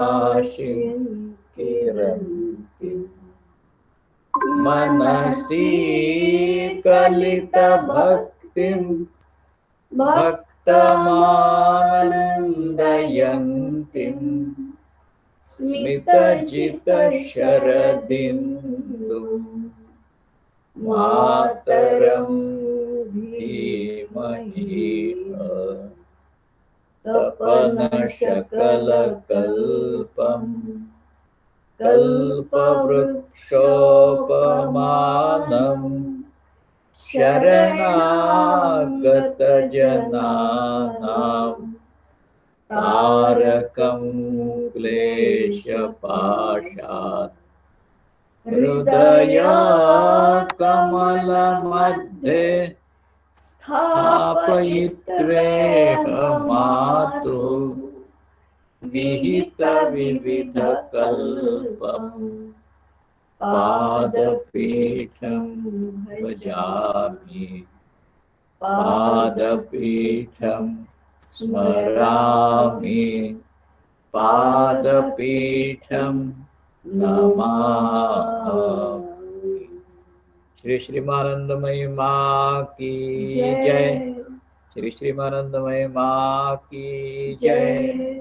राशिं किरन्ति मनसि कलितभक्तिं भक्तमानन्दयन्तीं स्मितजितशरदिन्दु मातरं धीमहि तपनशकलकल्पं कल्पवृक्षोपमानं शरणागतजनानां तारकं क्लेशपाशात् हृदयकमलमध्ये स्थापयित्वेह मातुः विहितविविधकल्पम् पादपीठं भजामि पादपीठं स्मरामि पादपीठं नमामि। श्री श्रीमानंदमयी माँ की जय। श्री श्रीमानंदमयी माँ की जय।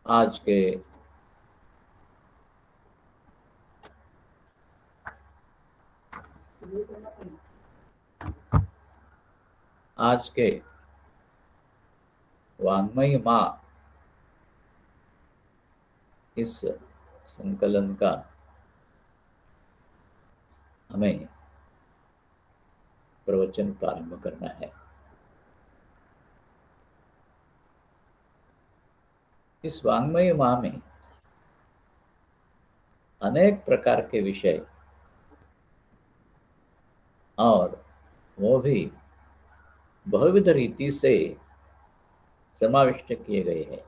आज के वाङ्मयी माँ इस संकलन का हमें प्रवचन प्रारंभ करना है। इस वाङ्मयी माँ में अनेक प्रकार के विषय और वो भी बहुविध रीति से समाविष्ट किए गए हैं।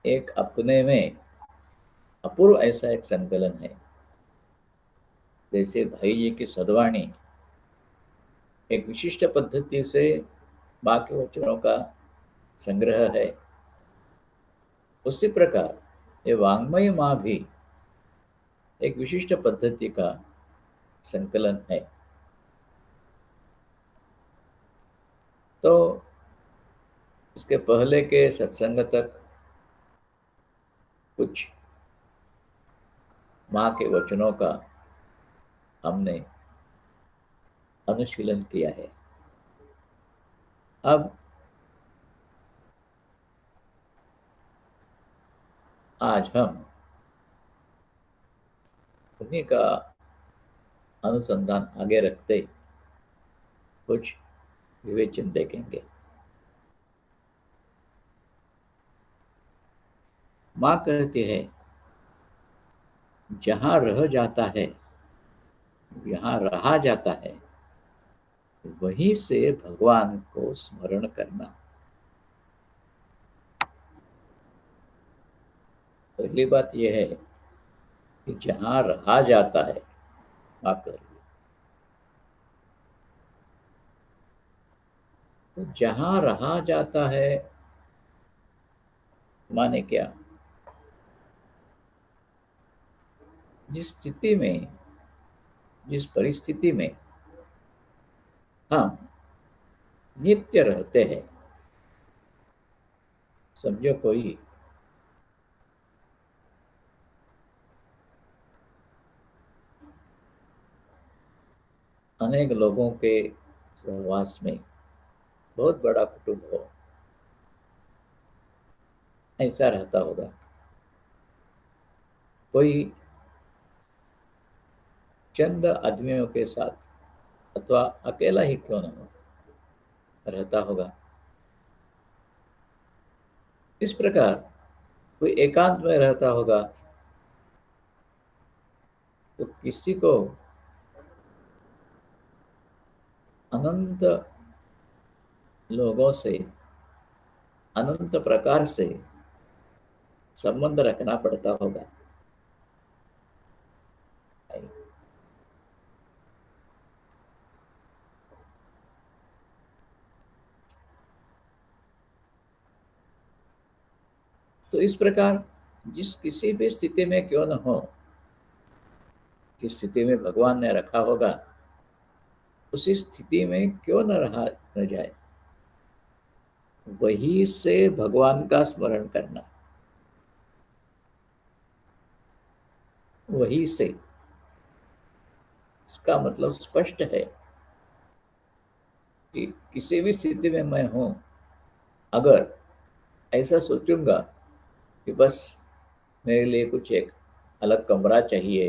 एक अपने में अपूर्व ऐसा एक संकलन है। जैसे भाई जी की सदवाणी एक विशिष्ट पद्धति से वाक्य वचनों का संग्रह है, उसी प्रकार ये वाङ्मयी माँ भी एक विशिष्ट पद्धति का संकलन है। तो इसके पहले के सत्संग तक कुछ माँ के वचनों का हमने अनुशीलन किया है। अब आज हम उन्हीं का अनुसंधान आगे रखते कुछ विवेचन देखेंगे। माँ कहती है, जहां रह जाता है, यहाँ रहा जाता है, वहीं से भगवान को स्मरण करना। पहली बात यह है कि जहां रहा जाता है, माँ कह रही है, तो जहां रहा जाता है माने क्या? जिस स्थिति में, जिस परिस्थिति में हम नित्य रहते हैं, समझो कोई अनेक लोगों के सहवास में बहुत बड़ा कुटुंब हो, ऐसा रहता होगा। कोई चंद आदमियों के साथ अथवा अकेला ही क्यों न हो रहता होगा। इस प्रकार कोई एकांत में रहता होगा तो किसी को अनंत लोगों से अनंत प्रकार से संबंध रखना पड़ता होगा। तो इस प्रकार जिस किसी भी स्थिति में क्यों न हो, जिस स्थिति में भगवान ने रखा होगा, उसी स्थिति में क्यों न रहा न जाए, वही से भगवान का स्मरण करना। वही से, इसका मतलब स्पष्ट है कि किसी भी स्थिति में मैं हूं, अगर ऐसा सोचूंगा कि बस मेरे लिए कुछ एक अलग कमरा चाहिए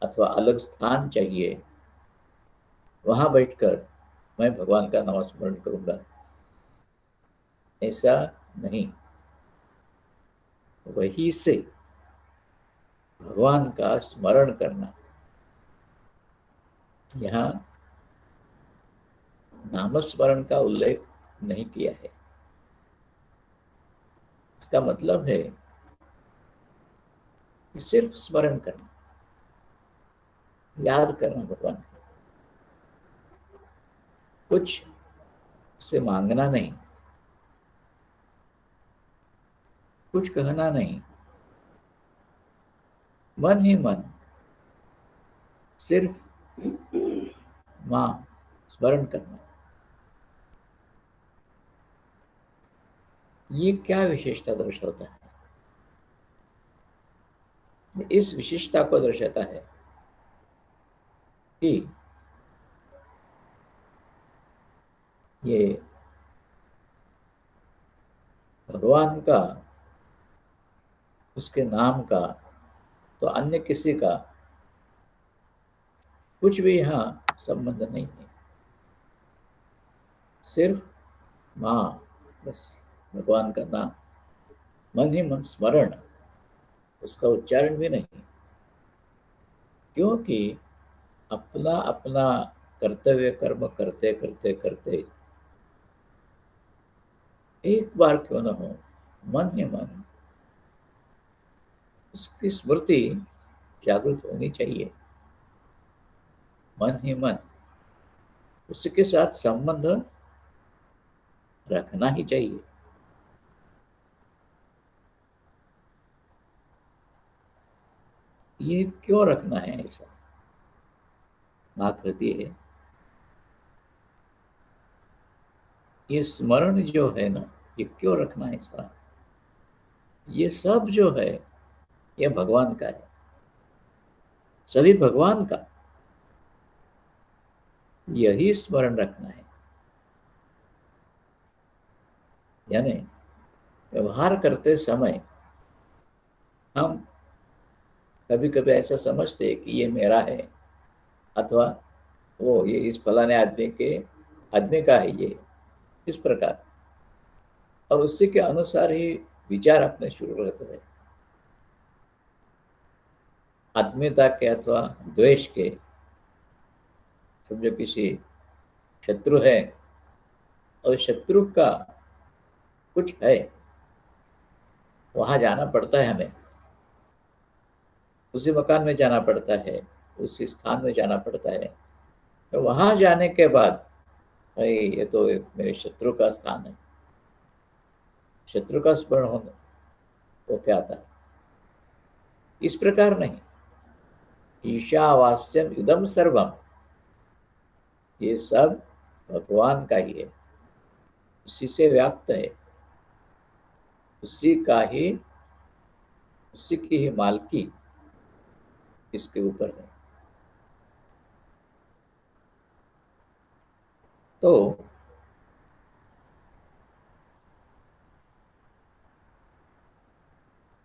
अथवा अलग स्थान चाहिए, वहां बैठकर मैं भगवान का नाम स्मरण करूंगा, ऐसा नहीं। वही से भगवान का स्मरण करना। यहाँ नामस्मरण का उल्लेख नहीं किया है। इसका मतलब है कि सिर्फ स्मरण करना, याद करना भगवान को, कुछ से मांगना नहीं, कुछ कहना नहीं, मन ही मन सिर्फ मां स्मरण करना। ये क्या विशेषता दर्शाता है? इस विशेषता को दर्शाता है कि ये भगवान का, उसके नाम का, तो अन्य किसी का कुछ भी यहाँ संबंध नहीं है। सिर्फ मां, बस भगवान का नाम, मन ही मन स्मरण, उसका उच्चारण भी नहीं। क्योंकि अपना अपना कर्तव्य कर्म करते करते करते एक बार क्यों न हो, मन ही मन उसकी स्मृति जागृत होनी चाहिए। मन ही मन उसके साथ संबंध रखना ही चाहिए। ये क्यों रखना है ऐसा? मां कहती है, ये स्मरण जो है ना, ये क्यों रखना है ऐसा? ये सब जो है, ये भगवान का है, सभी भगवान का। यही स्मरण रखना है। यानी व्यवहार करते समय हम कभी कभी ऐसा समझते हैं कि ये मेरा है, अथवा वो ये इस फलाने आदमी का है ये, इस प्रकार, और उसी के अनुसार ही विचार अपने शुरू रहते हैं। आत्मीयता के अथवा द्वेष के, समझो किसी शत्रु है और शत्रु का कुछ है, वहां जाना पड़ता है हमें, उसी मकान में जाना पड़ता है, उसी स्थान में जाना पड़ता है। तो वहां जाने के बाद भाई ये तो एक मेरे शत्रु का स्थान है, शत्रु का स्मरण होना वो क्या आता है? इस प्रकार नहीं। ईशावास्यम इदम सर्वम, ये सब भगवान का ही है, उसी से व्याप्त है, उसी का ही, उसी की ही मालकी इसके ऊपर है। तो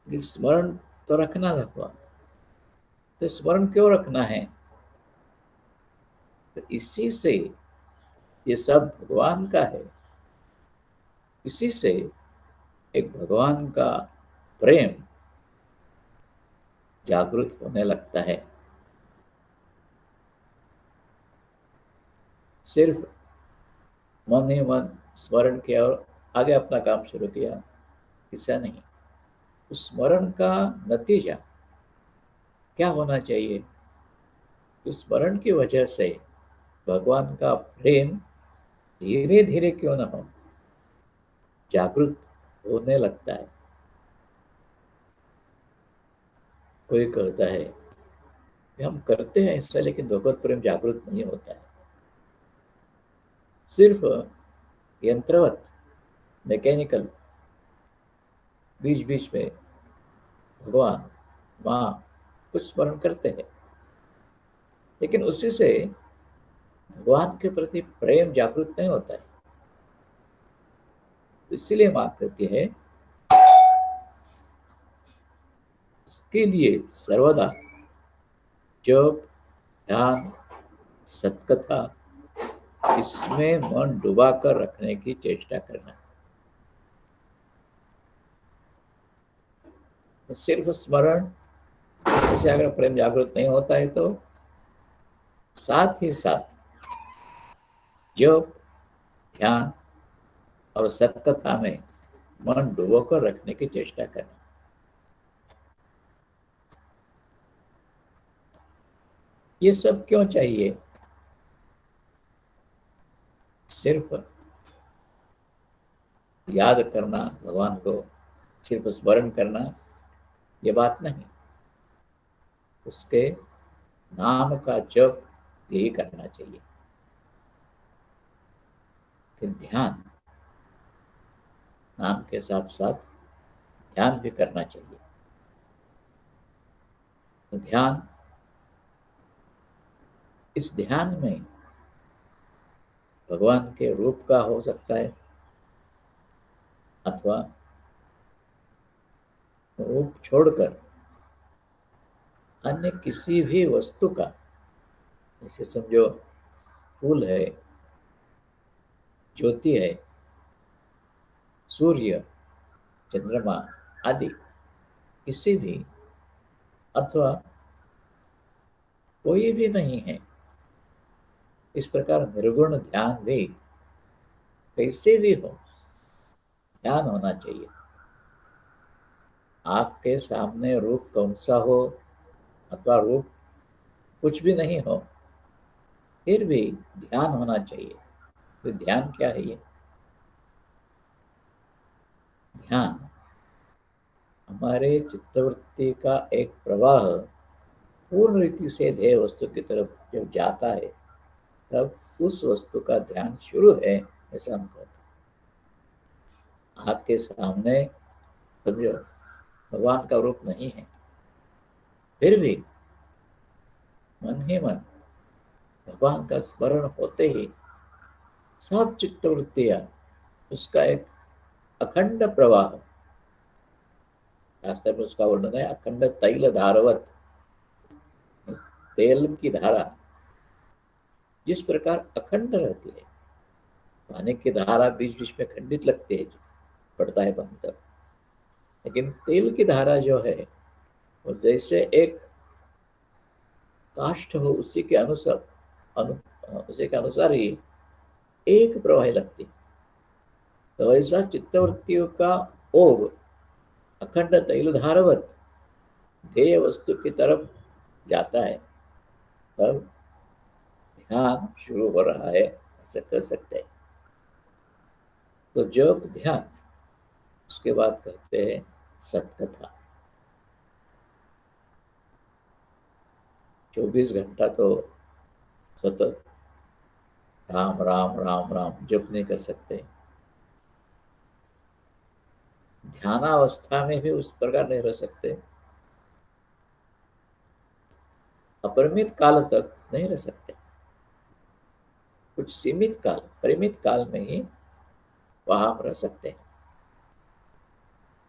ये स्मरण तो रखना था। तो स्मरण क्यों रखना है? तो इसी से ये सब भगवान का है, इसी से एक भगवान का प्रेम जागृत होने लगता है। सिर्फ मन ही मन स्मरण किया और आगे अपना काम शुरू किया, ऐसा नहीं। उस स्मरण का नतीजा क्या होना चाहिए? उस स्मरण की वजह से भगवान का प्रेम धीरे धीरे क्यों ना हो, जागृत होने लगता है। कोई कहता है कि हम करते हैं ऐसा, लेकिन भगवत प्रेम जागृत नहीं होता है, सिर्फ यंत्रवत, मैकेनिकल, बीच बीच में भगवान माँ कुछ स्मरण करते हैं, लेकिन उसी से भगवान के प्रति प्रेम जागृत नहीं होता है। इसीलिए माँ कहती है, इसके लिए सर्वदा जप, ध्यान, सत्कथा, इसमें मन डुबा कर रखने की चेष्टा करना। सिर्फ स्मरण, इससे अगर प्रेम जागृत नहीं होता है तो साथ ही साथ जप, ध्यान और सत्कथा में मन डुबो कर रखने की चेष्टा करना। ये सब क्यों चाहिए? सिर्फ याद करना भगवान को, सिर्फ स्मरण करना, ये बात नहीं। उसके नाम का जप यही करना चाहिए। फिर ध्यान, नाम के साथ साथ ध्यान भी करना चाहिए। तो ध्यान, इस ध्यान में भगवान के रूप का हो सकता है, अथवा रूप छोड़कर अन्य किसी भी वस्तु का, जैसे समझो फूल है, ज्योति है, सूर्य, चंद्रमा आदि, किसी भी, अथवा कोई भी नहीं है। इस प्रकार निर्गुण ध्यान भी कैसे भी हो, ध्यान होना चाहिए। आपके सामने रूप कौन सा हो, अथवा रूप कुछ भी नहीं हो, फिर भी ध्यान होना चाहिए। तो ध्यान क्या है? ये ध्यान हमारे चित्तवृत्ति का एक प्रवाह पूर्ण रीति से ध्येय वस्तु की तरफ जब जाता है, तब उस वस्तु का ध्यान शुरू है, ऐसा हम कहते हैं। आपके सामने समझो भगवान का रूप नहीं है, फिर भी मन ही मन भगवान का स्मरण होते ही सब चित्तवृत्तियां, उसका एक अखंड प्रवाह, शास्त्र में उसका वर्णन है अखंड तैल धारवत, तेल की धारा जिस प्रकार अखंड रहती है। पानी की धारा बीच बीच में खंडित लगती है, पड़ता है पानी तब, लेकिन तेल की धारा जो है वो जैसे एक काष्ठ हो, उसी के अनुसार उसी के अनुसार ही एक प्रवाही लगती है। तो ऐसा चित्तवृत्तियों का ओघ अखंड तैल धारवत ध्येय वस्तु की तरफ जाता है, तब ध्यान शुरू हो रहा है, ऐसा कर सकते हैं। तो जब ध्यान, उसके बाद कहते हैं सत्कथा। 24 घंटा तो सतत राम राम राम राम जप नहीं कर सकते, ध्यानावस्था में भी उस प्रकार नहीं रह सकते, अपरिमित काल तक नहीं रह सकते। कुछ सीमित काल, परिमित काल में ही वहां हम रह सकते हैं।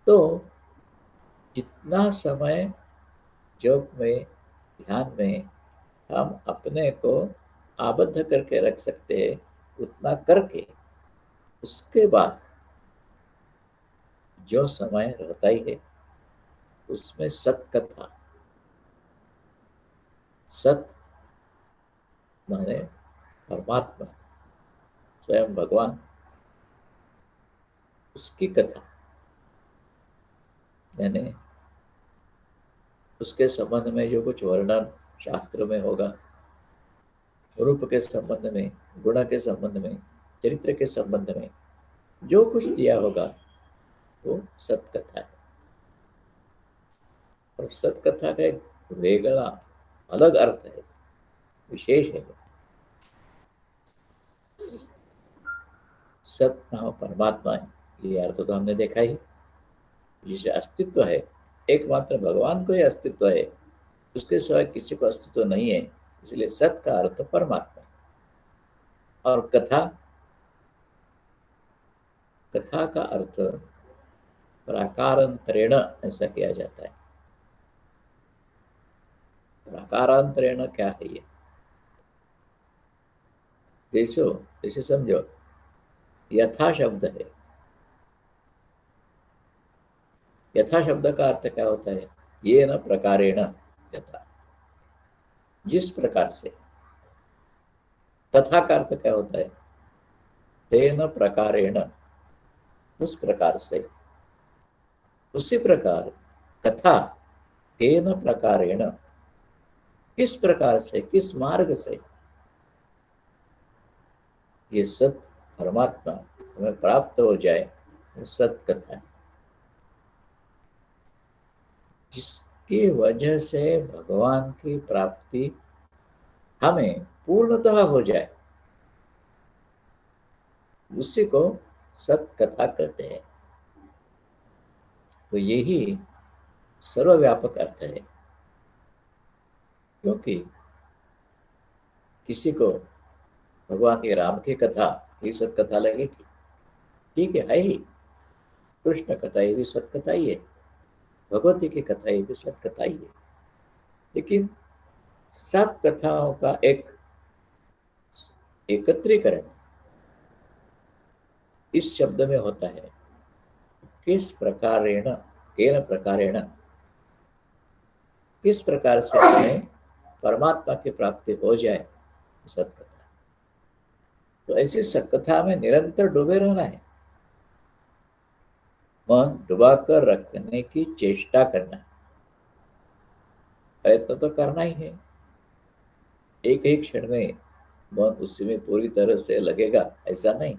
तो जितना समय जप में, ध्यान में हम अपने को आबद्ध करके रख सकते हैं, उतना करके उसके बाद जो समय रहता ही है, उसमें सत्कथा, सत माने परमात्मा, स्वयं भगवान, उसकी कथा, यानी उसके संबंध में जो कुछ वर्णन शास्त्र में होगा, रूप के संबंध में, गुण के संबंध में, चरित्र के संबंध में जो कुछ दिया होगा, वो सत्कथा है। और सत्कथा का एक वेगला अलग अर्थ है, विशेष है। सत नाम परमात्मा है, ये अर्थ तो हमने देखा ही। जिसे अस्तित्व है, एकमात्र भगवान को ही अस्तित्व है, उसके सिवाय किसी को अस्तित्व नहीं है, इसलिए सत का अर्थ परमात्मा। और कथा, कथा का अर्थ प्राकारांतरेण ऐसा किया जाता है। प्राकारांतरेण क्या है ये? देखो, इसे समझो। यथा शब्द है, यथा शब्द का अर्थ क्या होता है? ये न प्रकारेण, यथा, जिस प्रकार से। तथा का अर्थ क्या होता है? तेन प्रकारेण, उस प्रकार से। उसी प्रकार कथा, तेन प्रकारेण, किस प्रकार से, किस मार्ग से ये सत परमात्मा हमें प्राप्त हो जाए, वो सत कथा है। जिसकी वजह से भगवान की प्राप्ति हमें पूर्णतः हो जाए, उसी को सत कथा कहते हैं। तो यही सर्वव्यापक अर्थ है। क्योंकि किसी को भगवान के राम की कथा ही सतकथा लगेगी, ठीक है ही। कृष्ण कथा ये भी सतकथा ही है, भगवती की कथा ये भी सतकथा ही है। लेकिन सब कथाओं का एक एकत्रीकरण इस शब्द में होता है, किस प्रकारेण, केन प्रकारेण, किस प्रकार से हमें परमात्मा की प्राप्ति हो जाए, सतकथा। तो ऐसी सतकथा में निरंतर डूबे रहना है, मन डुबा कर रखने की चेष्टा करना है। प्रयत्न तो करना ही है। एक ही क्षण में मन उसी में पूरी तरह से लगेगा ऐसा नहीं।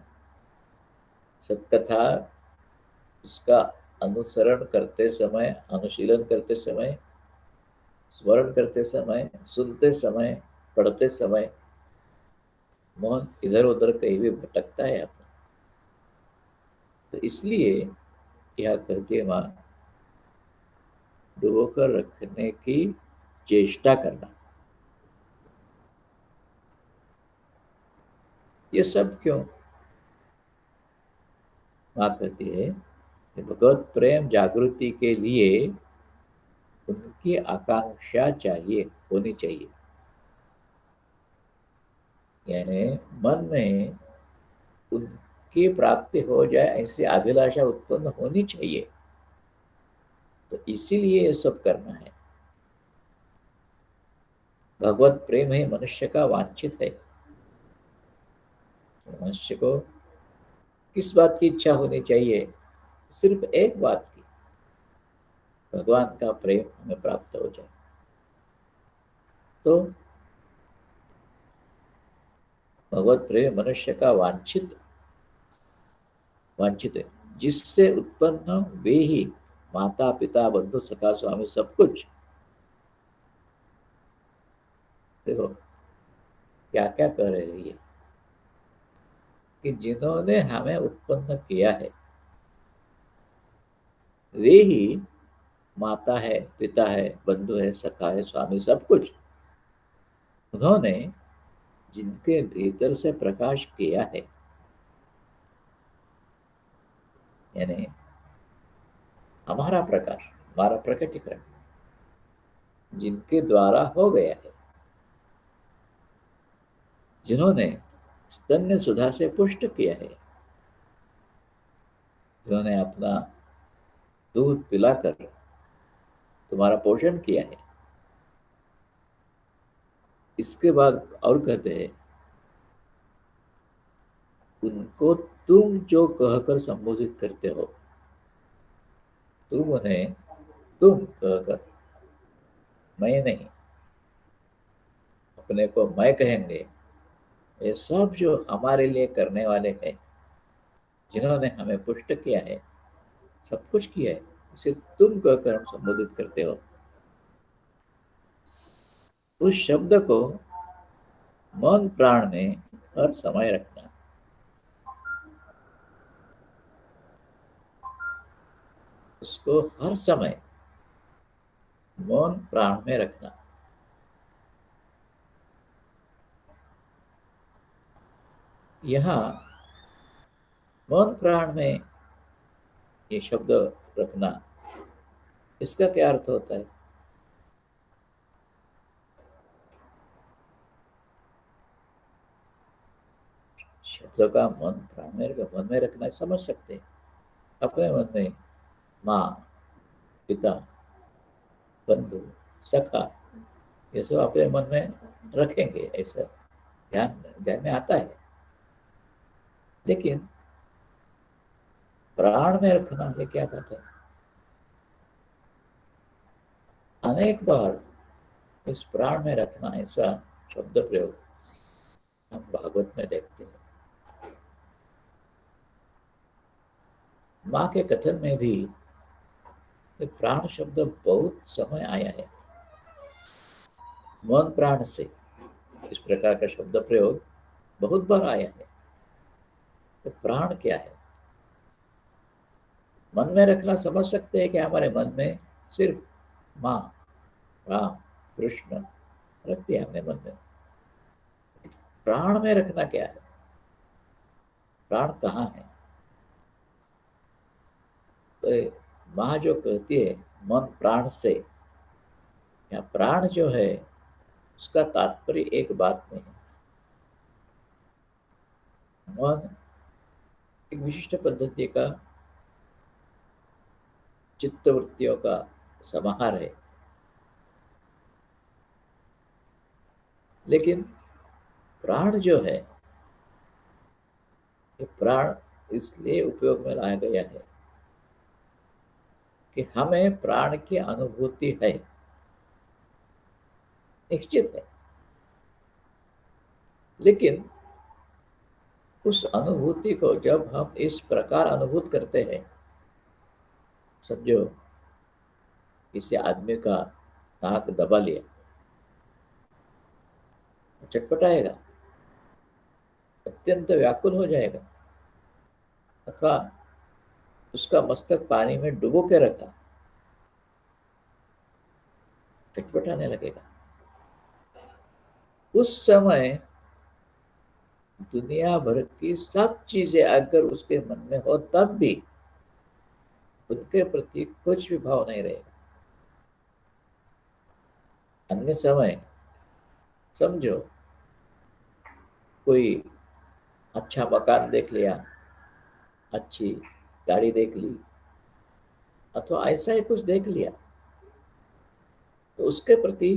सतकथा, उसका अनुसरण करते समय, अनुशीलन करते समय, स्मरण करते समय, सुनते समय, पढ़ते समय मन इधर उधर कहीं भी भटकता है अपना। तो इसलिए यह कहती है माँ, डुबोकर रखने की चेष्टा करना। ये सब क्यों? माँ कहती है कि भगवत प्रेम जागृति के लिए उनकी आकांक्षा चाहिए, होनी चाहिए। यानी मन में उनकी प्राप्ति हो जाए ऐसी अभिलाषा उत्पन्न होनी चाहिए। तो इसीलिए ये सब करना है। भगवत प्रेम ही मनुष्य का वांछित है। मनुष्य को किस बात की इच्छा होनी चाहिए? सिर्फ एक बात की, भगवान का प्रेम हमें प्राप्त हो जाए। तो भगवत प्रेम मनुष्य का वांछित वांछित है, जिससे उत्पन्न वे ही माता पिता बंधु सखा स्वामी सब कुछ। देखो क्या क्या कह रहे हैं ये, कि जिन्होंने हमें उत्पन्न किया है वे ही माता है, पिता है, बंधु है, सखा है, स्वामी सब कुछ। उन्होंने जिनके भीतर से प्रकाश किया है, यानी हमारा प्रकाश, हमारा प्रकटीकरण जिनके द्वारा हो गया है, जिन्होंने स्तन्य सुधा से पुष्ट किया है, जिन्होंने अपना दूध पिलाकर तुम्हारा पोषण किया है। इसके बाद और कहते हैं, उनको तुम जो कहकर संबोधित करते हो, तुम उन्हें तुम कहकर, मैं नहीं, अपने को मैं कहेंगे। ये सब जो हमारे लिए करने वाले हैं, जिन्होंने हमें पुष्ट किया है, सब कुछ किया है, उसे तुम कहकर हम संबोधित करते हो। उस शब्द को मन प्राण में हर समय रखना, उसको हर समय मन प्राण में रखना। यहाँ मन प्राण में ये शब्द रखना, इसका क्या अर्थ होता है? शब्द का मन में रखना समझ सकते हैं। अपने मन में माँ, पिता, बंधु, सखा, ये सब अपने मन में रखेंगे, ऐसा ध्यान ध्यान में आता है। लेकिन प्राण में रखना ये क्या बात है? अनेक बार इस प्राण में रखना ऐसा शब्द प्रयोग हम भागवत में देखते हैं। माँ के कथन में भी ये प्राण शब्द बहुत समय आया है। मन प्राण से इस प्रकार का शब्द प्रयोग बहुत बार आया है। तो प्राण क्या है? मन में रखना समझ सकते हैं कि हमारे मन में सिर्फ माँ, राम, कृष्ण रख दिया हमने मन में। प्राण में रखना क्या है? प्राण कहाँ है? तो माँ जो कहती है मन प्राण से, या प्राण जो है उसका तात्पर्य एक बात में है। मन एक विशिष्ट पद्धति का चित्तवृत्तियों का समाहार है। लेकिन प्राण जो है, ये प्राण इसलिए उपयोग में लाया गया है कि हमें प्राण की अनुभूति है, निश्चित है। लेकिन उस अनुभूति को जब हम इस प्रकार अनुभूत करते हैं, समझो किसी आदमी का नाक दबा लिया, चटपटाएगा, अत्यंत व्याकुल हो जाएगा। अथवा उसका मस्तक पानी में डुबो के रखा, चटपटाने लगेगा। उस समय दुनिया भर की सब चीजें अगर उसके मन में हो तब भी उनके प्रति कुछ भी भाव नहीं रहेगा। अन्य समय समझो कोई अच्छा मकान देख लिया, अच्छी गाड़ी देख ली, अथवा ऐसा ही कुछ देख लिया, तो उसके प्रति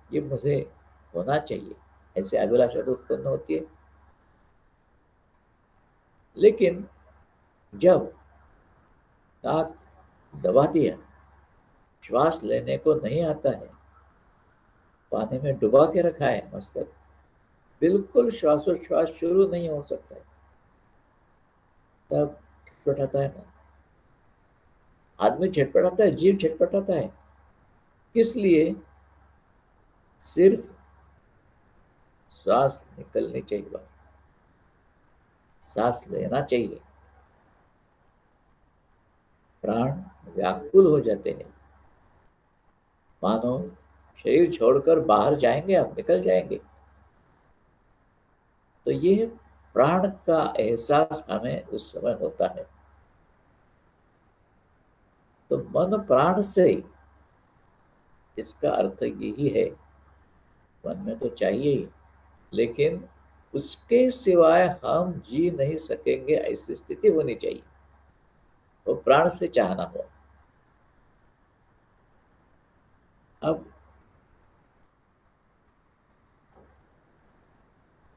ये मुझे होना चाहिए, ऐसे अभिलाषा तो उत्पन्न होती है। लेकिन जब नाक दबा दिया, श्वास लेने को नहीं आता है, पानी में डुबा के रखा है मस्तक, बिल्कुल श्वासोच्छ्वास शुरू नहीं हो सकता है, तब छटपटाता है मन। आदमी छटपटाता है, जीव छटपटाता है। किस लिए? सिर्फ सांस निकलनी चाहिए बाहर, सांस लेना चाहिए। प्राण व्याकुल हो जाते हैं, मानो शरीर छोड़कर बाहर जाएंगे, आप निकल जाएंगे। तो ये प्राण का एहसास हमें उस समय होता है। तो मन प्राण से इसका अर्थ यही है, मन में तो चाहिए ही, लेकिन उसके सिवाय हम जी नहीं सकेंगे, ऐसी स्थिति होनी चाहिए। वो प्राण से चाहना हो। अब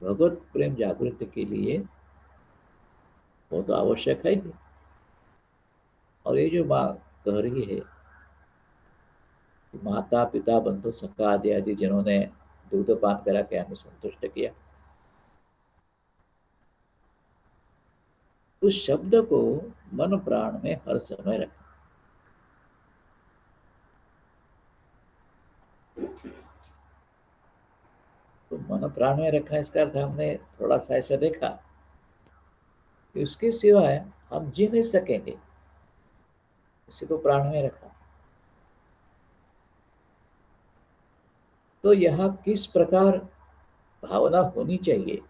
भगवत प्रेम जागृति के लिए वो तो आवश्यक है ही। और ये जो माँ कह रही है कि माता, पिता, बंधु, सखा आदि आदि जिन्होंने दूध पान करा के हमें संतुष्ट किया, उस शब्द को मन प्राण में हर समय रखें। मन प्राण में रखना, इसका अर्थ हमने थोड़ा सा ऐसा देखा कि उसके सिवाय हम जी नहीं सकेंगे, इसी को प्राण में रखा। तो यहाँ किस प्रकार भावना होनी चाहिए?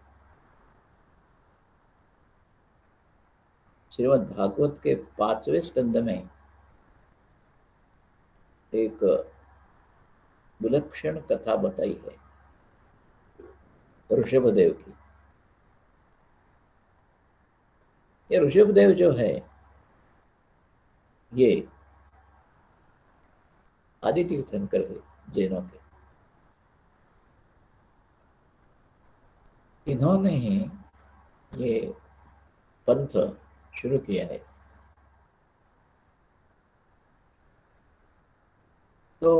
श्रीमद् भागवत के 5वें स्कंद में एक विलक्षण कथा बताई है ऋषभदेव की। ये ऋषभदेव जो है, ये आदि तीर्थंकर है जैनों के। इन्होंने ही ये पंथ शुरू किया है। तो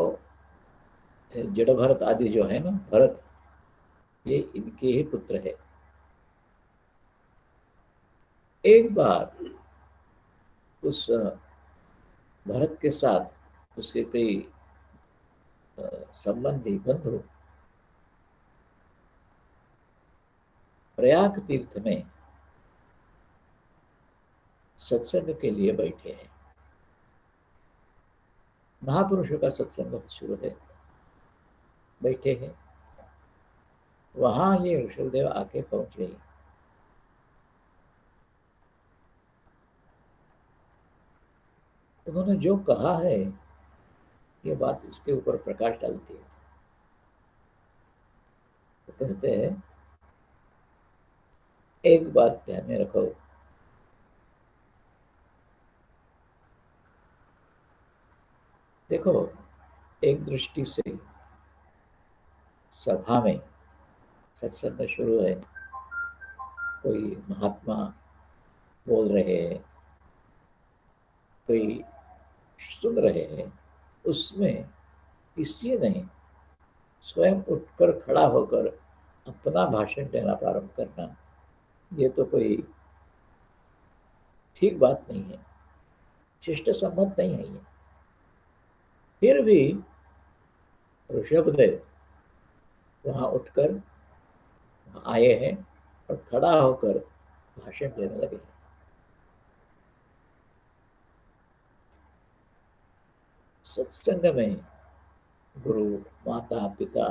जड़ भरत आदि जो है ना, भरत, ये इनके ही पुत्र है। एक बार उस भरत के साथ उसके कई संबंधी बंधु प्रयाग तीर्थ में सत्संग के लिए बैठे हैं। महापुरुषों का सत्संग शुरू है, बैठे हैं। वहां ये ऋषभदेव आके पहुंच गए। उन्होंने जो कहा है, ये बात इसके ऊपर प्रकाश डालती है। तो कहते हैं, एक बात ध्यान में रखो, देखो, एक दृष्टि से सभा में सत्संग शुरू है, कोई महात्मा बोल रहे हैं, कोई सुन रहे हैं, उसमें किसी ने स्वयं उठकर खड़ा होकर अपना भाषण देना प्रारंभ करना, ये तो कोई ठीक बात नहीं है, शिष्ट सम्मत नहीं है ये। फिर भी ऋषभदेव वहां उठकर आए हैं और खड़ा होकर भाषण देने लगे। सत्संग में गुरु, माता, पिता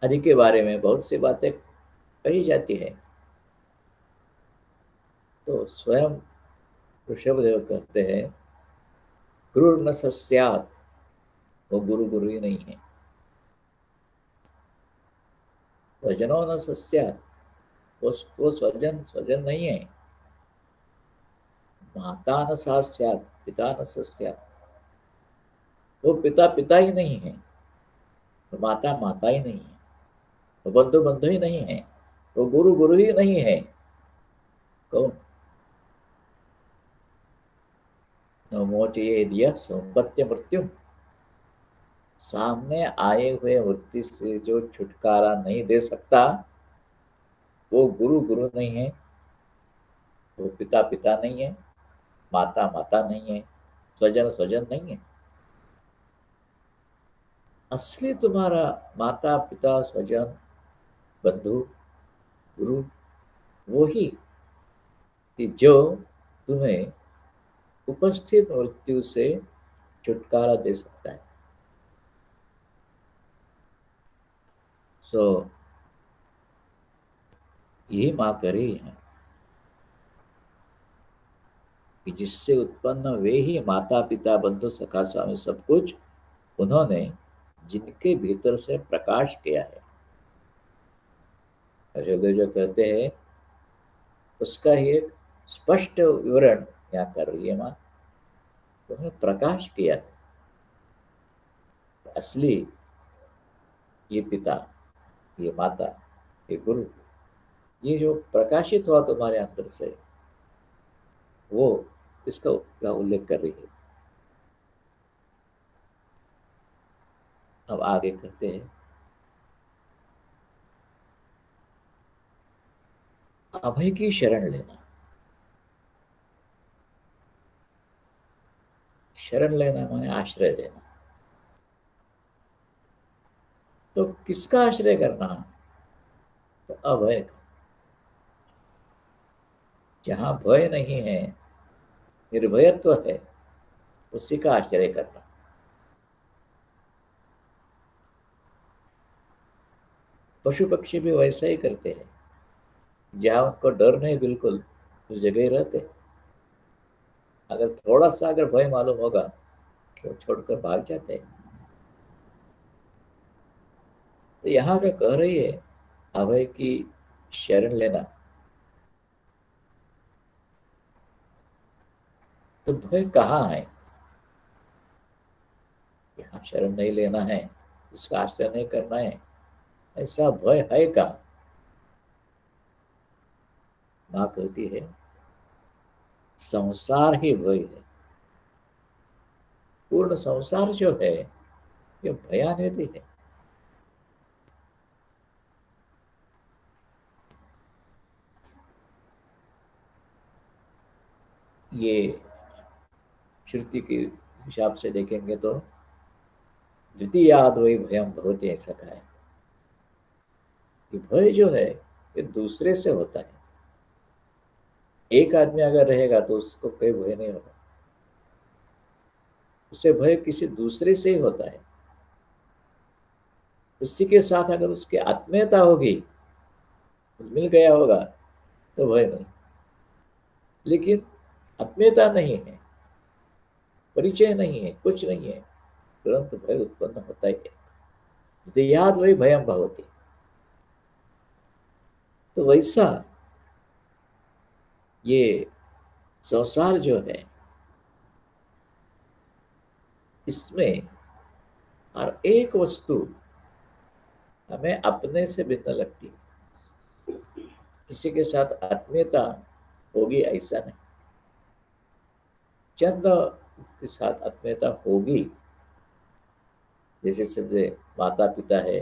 आदि के बारे में बहुत सी बातें कही जाती है। तो स्वयं ऋषभदेव कहते हैं, गुरु न सस्यात्, वो गुरु गुरु ही नहीं है। स्वजनो न सस्यात्, वो स्वजन स्वजन नहीं है। माता न सास्यात्, पिता न सस्यात्, वो पिता पिता ही नहीं है, वो माता माता ही नहीं है, वो बंधु बंधु ही नहीं है, वो गुरु गुरु ही नहीं है। कौन? न मोचयेद्य संपत्ति मृत्यु, सामने आए हुए वृत्ति से जो छुटकारा नहीं दे सकता, वो गुरु गुरु नहीं है, वो पिता पिता नहीं है, माता माता नहीं है, स्वजन स्वजन नहीं है। असली तुम्हारा माता पिता स्वजन बंधु गुरु वो ही कि जो तुम्हें उपस्थित मृत्यु से छुटकारा दे सकता है। सो यही माँ कर रही है कि जिससे उत्पन्न वे ही माता पिता बंधु सखा स्वामी सब कुछ, उन्होंने जिनके भीतर से प्रकाश किया है। अजोदेव जो कहते हैं, उसका ही एक स्पष्ट विवरण यहाँ कर रही है माँ। उन्होंने प्रकाश किया है। असली ये पिता, ये माता, ये गुरु, ये जो प्रकाशित हुआ तुम्हारे अंदर से, वो इसका का उल्लेख कर रही है। अब आगे कहते हैं, अभय की शरण लेना। शरण लेना माने आश्रय लेना। तो किसका आश्रय करना? तो अभय का, जहां भय नहीं है, निर्भयत्व है, उसी का आश्चर्य करना। पशु पक्षी भी वैसा ही करते हैं, जहां उनको डर नहीं बिल्कुल, उस जगह ही रहते हैं। अगर थोड़ा सा अगर भय मालूम होगा तो छोड़कर भाग जाते हैं। तो यहाँ पे कह रही है अभय की शरण लेना। तो भय कहाँ है? यहाँ शरण नहीं लेना है, इसका आश्रय नहीं करना है, ऐसा भय है का? माँ कहती है संसार ही भय है। पूर्ण संसार जो है ये भयान्वित है। ये श्रुति के हिसाब से देखेंगे तो द्वितीयाद वही भयम भवती, ऐसा कहा है। ये भय जो है ये दूसरे से होता है। एक आदमी अगर रहेगा तो उसको कोई भय नहीं होगा, उसे भय किसी दूसरे से ही होता है। उसी के साथ अगर उसकी आत्मीयता होगी, मिल गया होगा, तो भय नहीं। लेकिन आत्मीयता नहीं है, परिचय नहीं है, कुछ नहीं है, तुरंत भय उत्पन्न होता ही है। याद वही भयम भवती। तो वैसा ये संसार जो है, इसमें हर एक वस्तु हमें अपने से भिन्न लगती है। किसी के साथ आत्मीयता होगी ऐसा नहीं, चंद के साथ आत्मीयता होगी। जैसे समझे माता पिता है,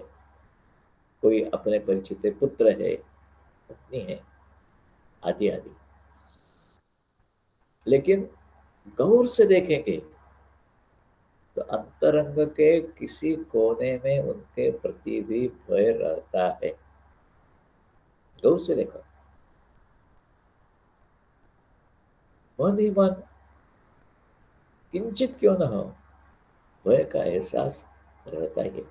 कोई अपने परिचित पुत्र है, पत्नी है, आदि आदि। लेकिन गौर से देखेंगे तो अंतरंग के किसी कोने में उनके प्रति भी भय रहता है। गौर से देखो, मन ही मन किंचित क्यों न हो, भय का एहसास रहता ही है।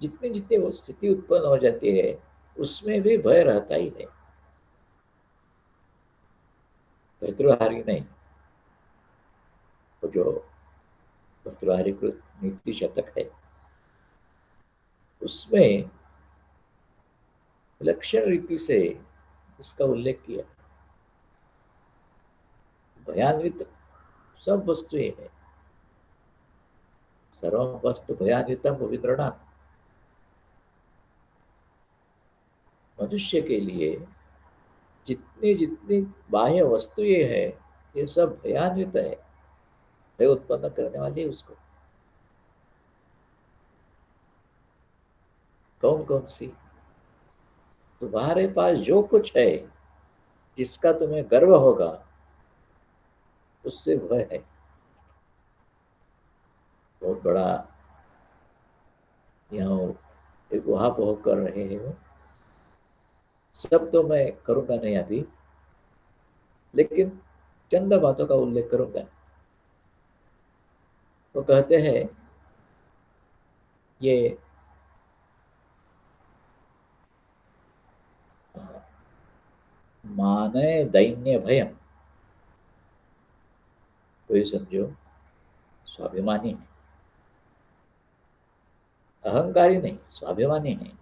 जितनी जितनी वो स्थिति उत्पन्न हो जाती है, उसमें भी भय रहता ही है। भर्तृहारि नहीं, वो जो भर्तृहारि कृत नीति शतक है, उसमें विलक्षण रीति से इसका उल्लेख किया। भयान्वित सब वस्तुएं है, सर्व वस्तु भयान्वितम विवरणा। मनुष्य के लिए जितनी जितनी बाह्य वस्तुएं है, ये सब भयान्वित है, भय उत्पन्न करने वाली है उसको। कौन कौन सी? तुम्हारे पास जो कुछ है, जिसका तुम्हें गर्व होगा, उससे भय है। बहुत बड़ा यहाँ एक वहां पहुंच कर रहे हैं वो। सब तो मैं करूंगा नहीं अभी, लेकिन चंद बातों का उल्लेख करूंगा। वो कहते हैं ये माने दैन्य भयम, कोई समझो स्वाभिमानी है, अहंकारी नहीं, स्वाभिमानी है।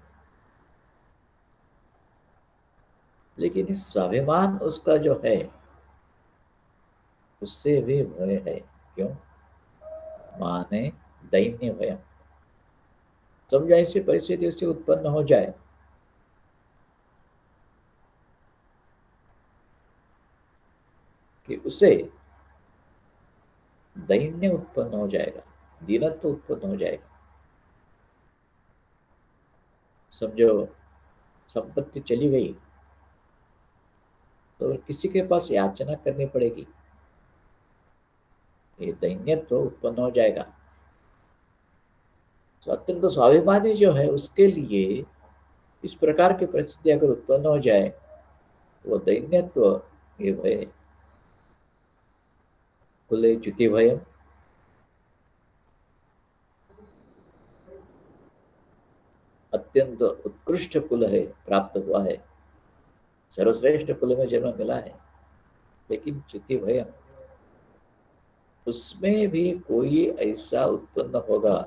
लेकिन इस स्वाभिमान उसका जो है, उससे भी भय है। क्यों? माने दैन्य भयम। समझो ऐसी परिस्थिति उससे उत्पन्न हो जाए कि उसे दैन्य उत्पन्न हो जाएगा, दीनत्व उत्पन्न हो जाएगा। समझो संपत्ति चली गई तो किसी के पास याचना करनी पड़ेगी, ये दैन्यत्व उत्पन्न हो जाएगा। तो अत्यंत स्वाभिमानी जो है उसके लिए इस प्रकार की परिस्थिति अगर उत्पन्न हो जाए, वो दैन्यत्व, ये भय, कुले च्युति भय, अत्यंत उत्कृष्ट कुल है, प्राप्त हुआ है, सर्वश्रेष्ठ कुल में जन्म मिला है, लेकिन च्युति भय, उसमें भी कोई ऐसा उत्पन्न होगा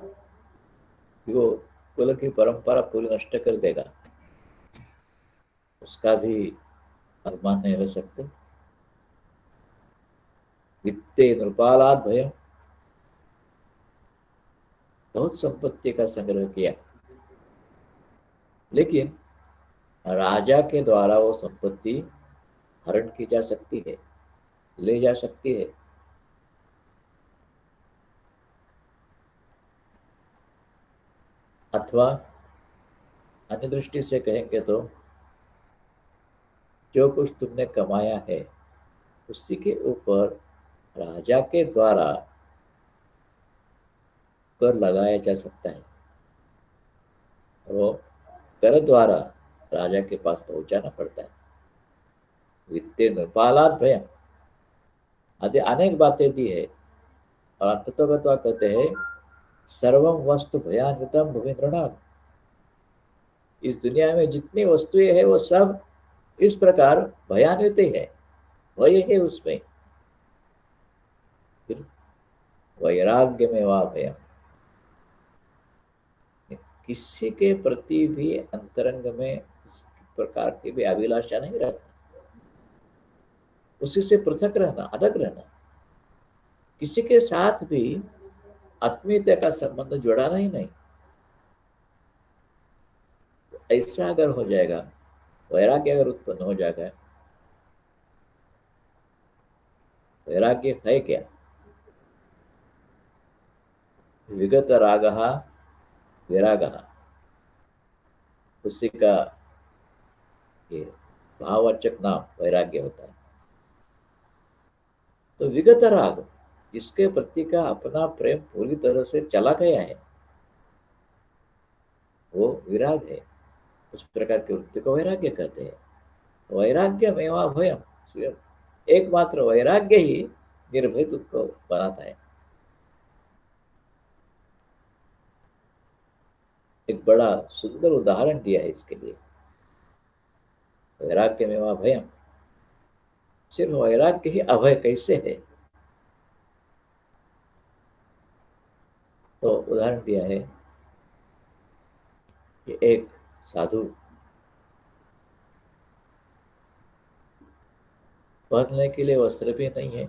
कि वो कुल की परंपरा पूरी नष्ट कर देगा, उसका भी अनुमान नहीं हो सकते। वित्ते नृपालाद भय, बहुत संपत्ति का संग्रह किया, लेकिन राजा के द्वारा वो संपत्ति हरण की जा सकती है, ले जा सकती है। अथवा अन्य दृष्टि से कहेंगे तो जो कुछ तुमने कमाया है उसी के ऊपर राजा के द्वारा कर लगाया जा सकता है, वो कर द्वारा राजा के पास पहुंचाना पड़ता है। वित्तीय नृपालाद भय आदि अनेक बातें दी है, और तत्वगत्वा कहते हैं सर्वम वस्तु भयान्वितम भूमिन्द्रनाथ, इस दुनिया में जितनी वस्तुएं हैं वो सब इस प्रकार भयान्वित है, भय है उसमें। फिर वैराग्य में वह भय, किसी के प्रति भी अंतरंग में इस प्रकार की भी अभिलाषा नहीं रखना, उसी से पृथक रहना, अलग रहना, किसी के साथ भी आत्मीयता का संबंध जुड़ाना ही नहीं। ऐसा अगर हो जाएगा, वैराग्य अगर उत्पन्न हो जाएगा, वैराग्य है क्या? विगत राग विराग, उसी का ये भाववाचक नाम वैराग्य होता है। तो विगत राग, जिसके प्रति का अपना प्रेम पूरी तरह से चला गया है, वो विराग है। उस प्रकार की वृत्ति को वैराग्य कहते हैं। वैराग्य मेवा भयम, सिर्फ एकमात्र वैराग्य ही निर्भय को बनाता है। एक बड़ा सुंदर उदाहरण दिया है इसके लिए। वैराग्य मेवा भयम, सिर्फ वैराग्य ही अभय कैसे है? तो उदाहरण दिया है कि एक साधु पहनने के लिए वस्त्र भी नहीं है,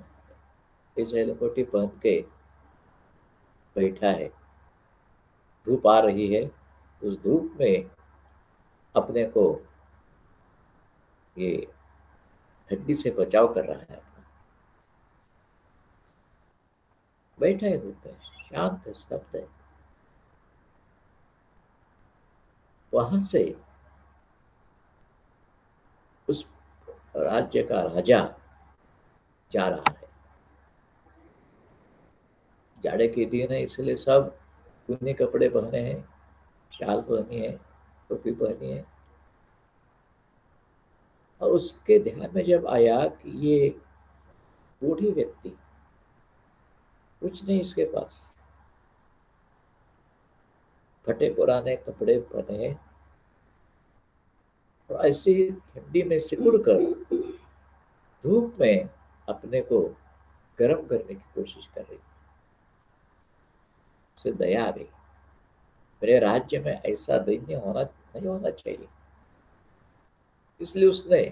इस हेलकोटी पहन के बैठा है, धूप आ रही है, उस धूप में अपने को ये ठंडी से बचाव कर रहा है, बैठा है धूप में, शांत है, स्तब्ध है। वहां से उस राज्य का राजा जा रहा है, जाड़े के दिन है इसलिए सब ऊनी कपड़े पहने हैं, शाल पहनी है, टोपी पहनी है। और उसके ध्यान में जब आया कि ये बूढ़ी व्यक्ति, कुछ नहीं इसके पास, फटे पुराने कपड़े पहने हैं, और ऐसी ठंडी में सिकुड़ कर धूप में अपने को गर्म करने की कोशिश कर रही, उसे दया आ गई। मेरे राज्य में ऐसा दैन्य होना नहीं होना चाहिए। इसलिए उसने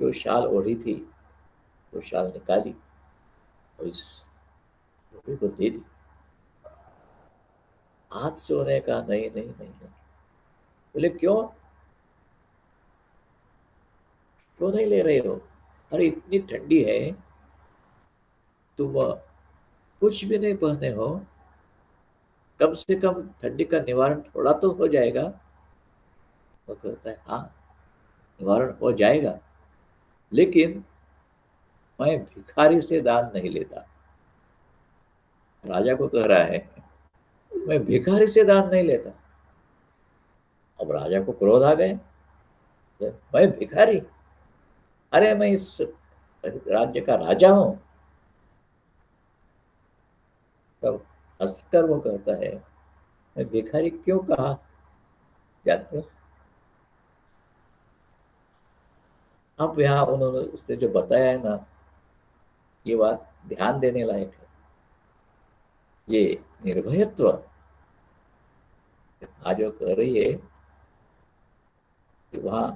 जो शाल ओढ़ी थी वो शाल निकाली और इस बूढ़े को दे दी। हाथ से उन्हें कहा नहीं नहीं नहीं नहीं। बोले क्यों, क्यों नहीं ले रहे हो? अरे इतनी ठंडी है, तुम कुछ भी नहीं पहने हो, कम से कम ठंडी का निवारण थोड़ा तो हो जाएगा। वो कहता है हाँ, निवारण हो जाएगा, लेकिन मैं भिखारी से दान नहीं लेता। राजा को कह रहा है मैं भिखारी से दान नहीं लेता। अब राजा को क्रोध आ गए, मैं भिखारी, अरे मैं इस राज्य का राजा हूं। तब हंसकर वो कहता है, मैं भिखारी क्यों कहा जानते हो? अब यहाँ उन्होंने उसने जो बताया है ना, ये बात ध्यान देने लायक है। ये निर्भयत्व आज जो कह रही है कि वहां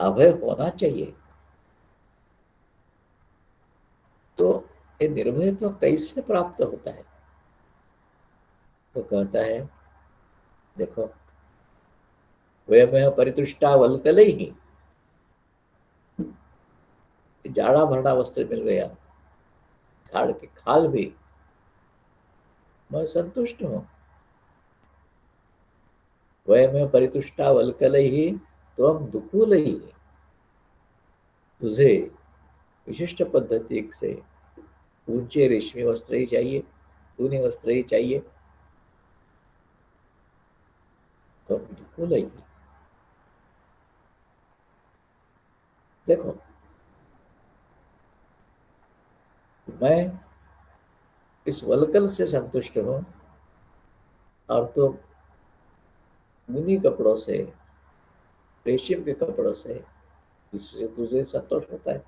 अभय होना चाहिए। तो ये निर्भयत्व कैसे प्राप्त होता है? तो कहता है, देखो, वे में परितुष्टा वल्कल ही, जाड़ा भरड़ा वस्त्र मिल गया, झाड़ की खाल भी, मैं संतुष्ट हूँ। वह में परितुष्टा वल्कल ही, तो हम दुकूल ही, तुझे विशिष्ट पद्धति से ऊंचे रेशमी वस्त्र ही चाहिए, ऊनी वस्त्र ही चाहिए, तो हम दुकूल ही। देखो, मैं इस वल्कल से संतुष्ट हूँ, और तो ऊनी कपड़ों से, रेशम के कपड़ों से, इससे तुझे संतोष होता है।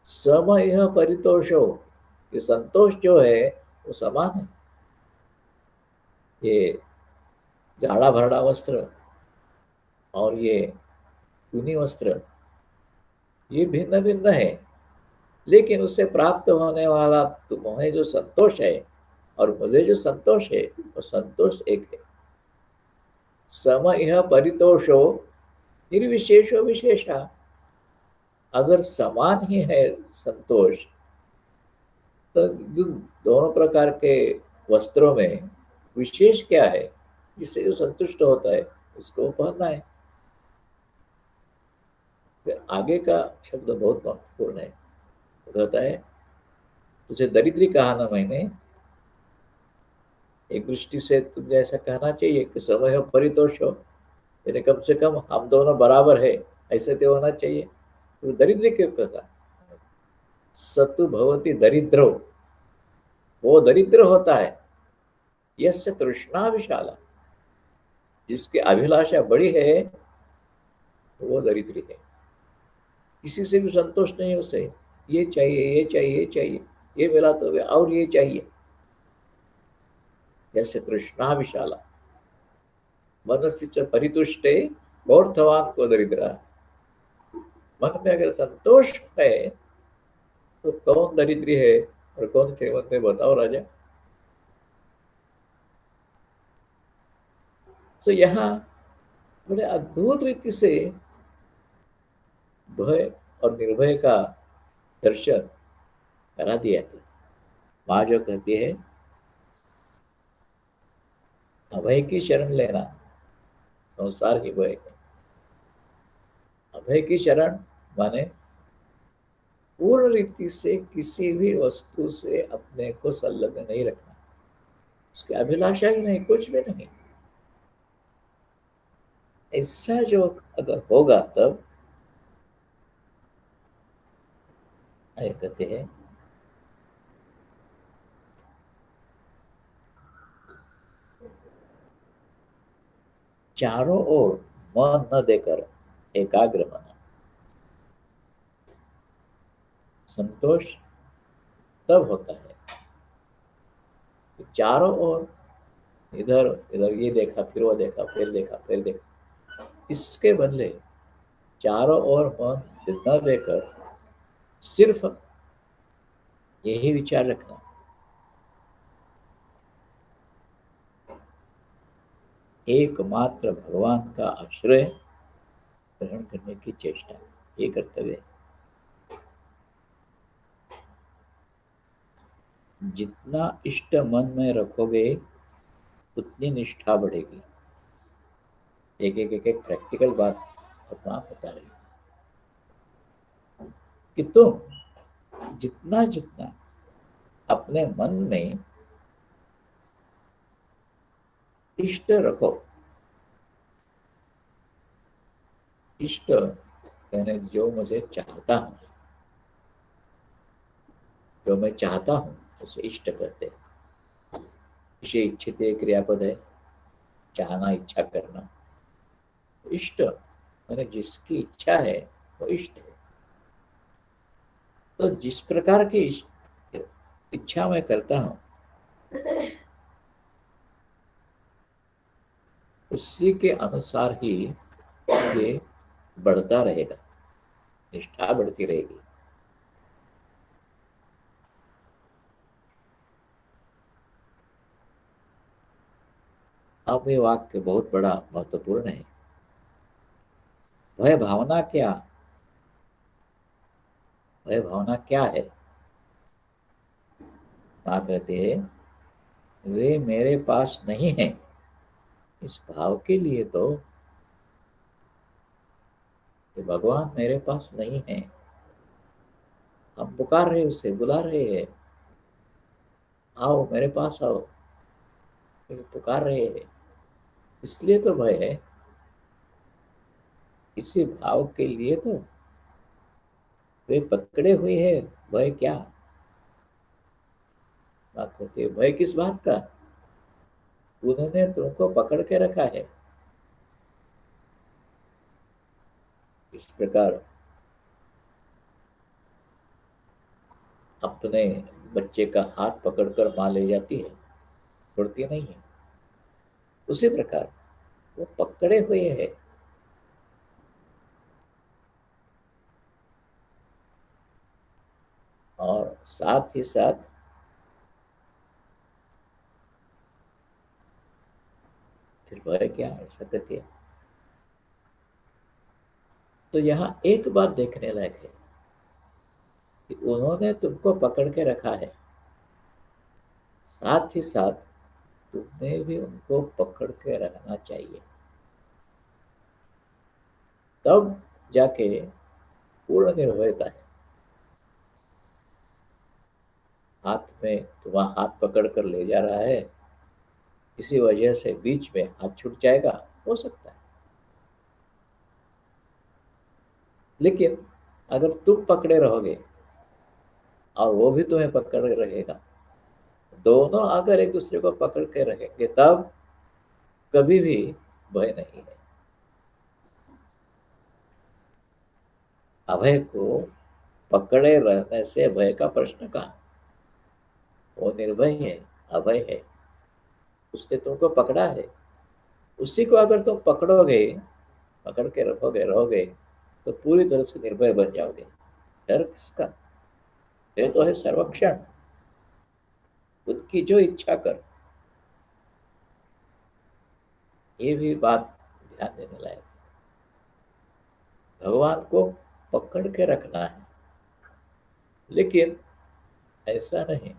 समय परितोषो, ये संतोष जो है वो समान है। ये झाड़ा भरड़ा वस्त्र और ये ऊनी वस्त्र, ये भिन्न भिन्न है, लेकिन उससे प्राप्त होने वाला तुम्हें जो संतोष है और मुझे जो संतोष है, वो संतोष एक है। समय परितोषो निर्विशेषो विशेषा, अगर समान ही है संतोष, तो दोनों प्रकार के वस्त्रों में विशेष क्या है? जिससे जो संतुष्ट होता है उसको पहनना है। फिर आगे का शब्द बहुत महत्वपूर्ण है। वो कहता है, तुझे दरिद्री कहा ना मैंने, एक दृष्टि से तुझे ऐसा कहना चाहिए कि समय हो परितोष हो, यानी कम से कम हम दोनों बराबर है, ऐसे तो होना चाहिए। तो दरिद्र क्यों कहा? सतु भवति दरिद्रो, वो दरिद्र होता है, यस्य तृष्णा विशाला, जिसकी अभिलाषा बड़ी है, वो दरिद्री है। किसी से भी संतोष नहीं है उसे, ये चाहिए, ये चाहिए, ये चाहिए, ये मिला तो और ये चाहिए। जैसे तृष्णा विशाला, मनस्य च परितुष्टे गौर्थवान को दरिद्रा, मन में अगर संतोष है तो कौन दरिद्री है और कौन श्रीमंत है, बताओ राजा। तो यहाँ बड़े अद्भुत रीति से भय और निर्भय का दर्शन करा दिया है। माँ जो कहती है, अभय की शरण लेना संसार ही भय है। अभय की शरण माने पूर्ण रीति से किसी भी वस्तु से अपने को संलग्न नहीं रखना, उसकी अभिलाषा ही नहीं, कुछ भी नहीं। ऐसा जो अगर होगा तब कहते हैं, चारों ओर मन न देकर एकाग्र बना, संतोष तब होता है कि चारों ओर, इधर इधर ये देखा, फिर वो देखा, फिर देखा, फिर देखा, इसके बदले चारों ओर मन न देकर सिर्फ यही विचार रखना, एकमात्र भगवान का आश्रय ग्रहण करने की चेष्टा, ये कर्तव्य है। जितना इष्ट मन में रखोगे उतनी निष्ठा बढ़ेगी। एक एक एक एक प्रैक्टिकल बात अपना बता रही कि तुम जितना जितना अपने मन में इष्ट रखो। इष्ट यानी जो मुझे चाहता हूँ, जो मैं चाहता हूँ उसे इष्ट कहते हैं। इसे इच्छित क्रियापद है, चाहना, इच्छा करना। इष्ट मैंने जिसकी इच्छा है वो इष्ट है। तो जिस प्रकार की इच्छा मैं करता हूँ उसी के अनुसार ही ये बढ़ता रहेगा, निष्ठा बढ़ती रहेगी। अब ये वाक्य बहुत बड़ा महत्वपूर्ण है। वह भावना क्या, वह भावना क्या है? माँ कहते हैं वे मेरे पास नहीं है। इस भाव के लिए तो कि भगवान मेरे पास नहीं है, हम पुकार रहे उससे, बुला रहे हैं, आओ मेरे पास आओ, फिर पुकार रहे हैं। इसलिए तो भय है, इसी भाव के लिए तो वे पकड़े हुए हैं। भय क्या? बात होती है भय किस बात का? उन्होंने तुमको पकड़ के रखा है। इस प्रकार अपने बच्चे का हाथ पकड़कर माँ ले जाती है, छोड़ती नहीं है, उसी प्रकार वो पकड़े हुए है। और साथ ही साथ फिर भय क्या, ऐसा कहती है। तो यहाँ एक बात देखने लायक है कि उन्होंने तुमको पकड़ के रखा है, साथ ही साथ तुमने भी उनको पकड़ के रखना चाहिए। तब जाके पूर्ण निर्भयता है। हाथ में तुम्हारा हाथ पकड़ कर ले जा रहा है, किसी वजह से बीच में हाथ छूट जाएगा, हो सकता है। लेकिन अगर तुम पकड़े रहोगे और वो भी तुम्हें पकड़ रहेगा, दोनों अगर एक दूसरे को पकड़ के रहेंगे, तब कभी भी भय नहीं है। अभय को पकड़े रहने से भय का प्रश्न कहाँ? वो निर्भय है, अभय है, उसने तुमको पकड़ा है। उसी को अगर तुम पकड़ोगे, पकड़ के रखोगे, रहोगे, तो पूरी तरह से निर्भय बन जाओगे। डर किसका? ये तो है सर्वक्षण, उनकी जो इच्छा कर। ये भी बात ध्यान देने लायक। भगवान को पकड़ के रखना है, लेकिन ऐसा नहीं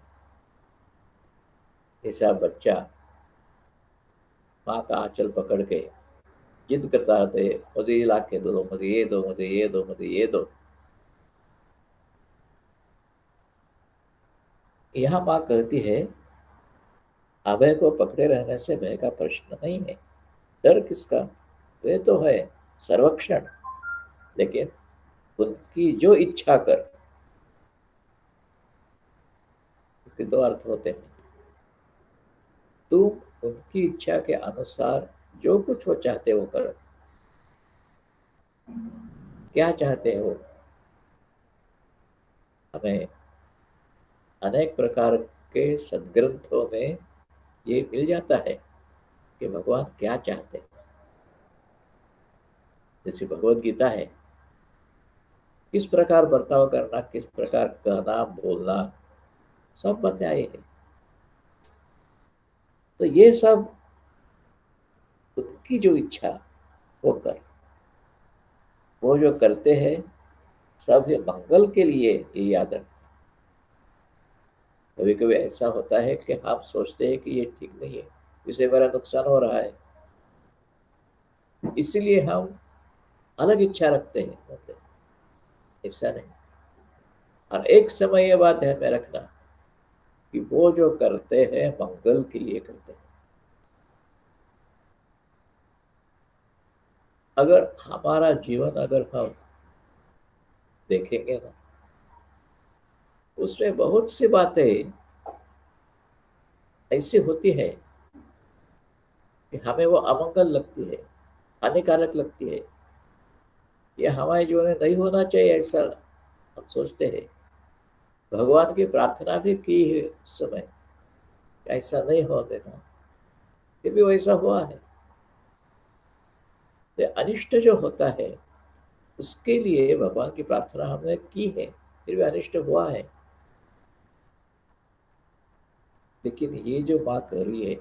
ऐसा बच्चा माँ का आंचल पकड़ के जिद करता रहता है, मुझे ये ला के दो, मुझे ये दो, मुझे ये दो, मुझे ये दो। यहाँ माँ कहती है अभय को पकड़े रहने से भय का प्रश्न नहीं है। डर किसका? वे तो है सर्वक्षण, लेकिन उनकी जो इच्छा कर। इसके दो अर्थ होते हैं। तुम उनकी इच्छा के अनुसार जो कुछ वो चाहते हो करो। क्या चाहते हो? हमें अनेक प्रकार के सदग्रंथों में ये मिल जाता है कि भगवान क्या चाहते हैं। जैसे भगवत गीता है, किस प्रकार बर्ताव करना, किस प्रकार कहना, बोलना, सब बताए है। तो ये सब उनकी जो इच्छा वो कर, वो जो करते हैं सब ये मंगल के लिए, ये याद रख। कभी कभी ऐसा होता है कि आप सोचते हैं कि ये ठीक नहीं है, इससे मेरा नुकसान हो रहा है, इसलिए हम अलग इच्छा रखते हैं। ऐसा नहीं। और एक समय ये बात ध्यान में रखना कि वो जो करते हैं मंगल के लिए करते हैं। अगर हमारा जीवन अगर हम देखेंगे ना, उसमें बहुत सी बातें ऐसी होती है कि हमें वो अमंगल लगती है, हानिकारक लगती है। ये हमारे जीवन में नहीं होना चाहिए, ऐसा हम सोचते हैं। भगवान की प्रार्थना भी की है उस समय, ऐसा नहीं हो देना, फिर भी वैसा हुआ है। तो अनिष्ट जो होता है उसके लिए भगवान की प्रार्थना हमने की है, फिर भी अनिष्ट हुआ है। लेकिन ये जो बात कर रही है,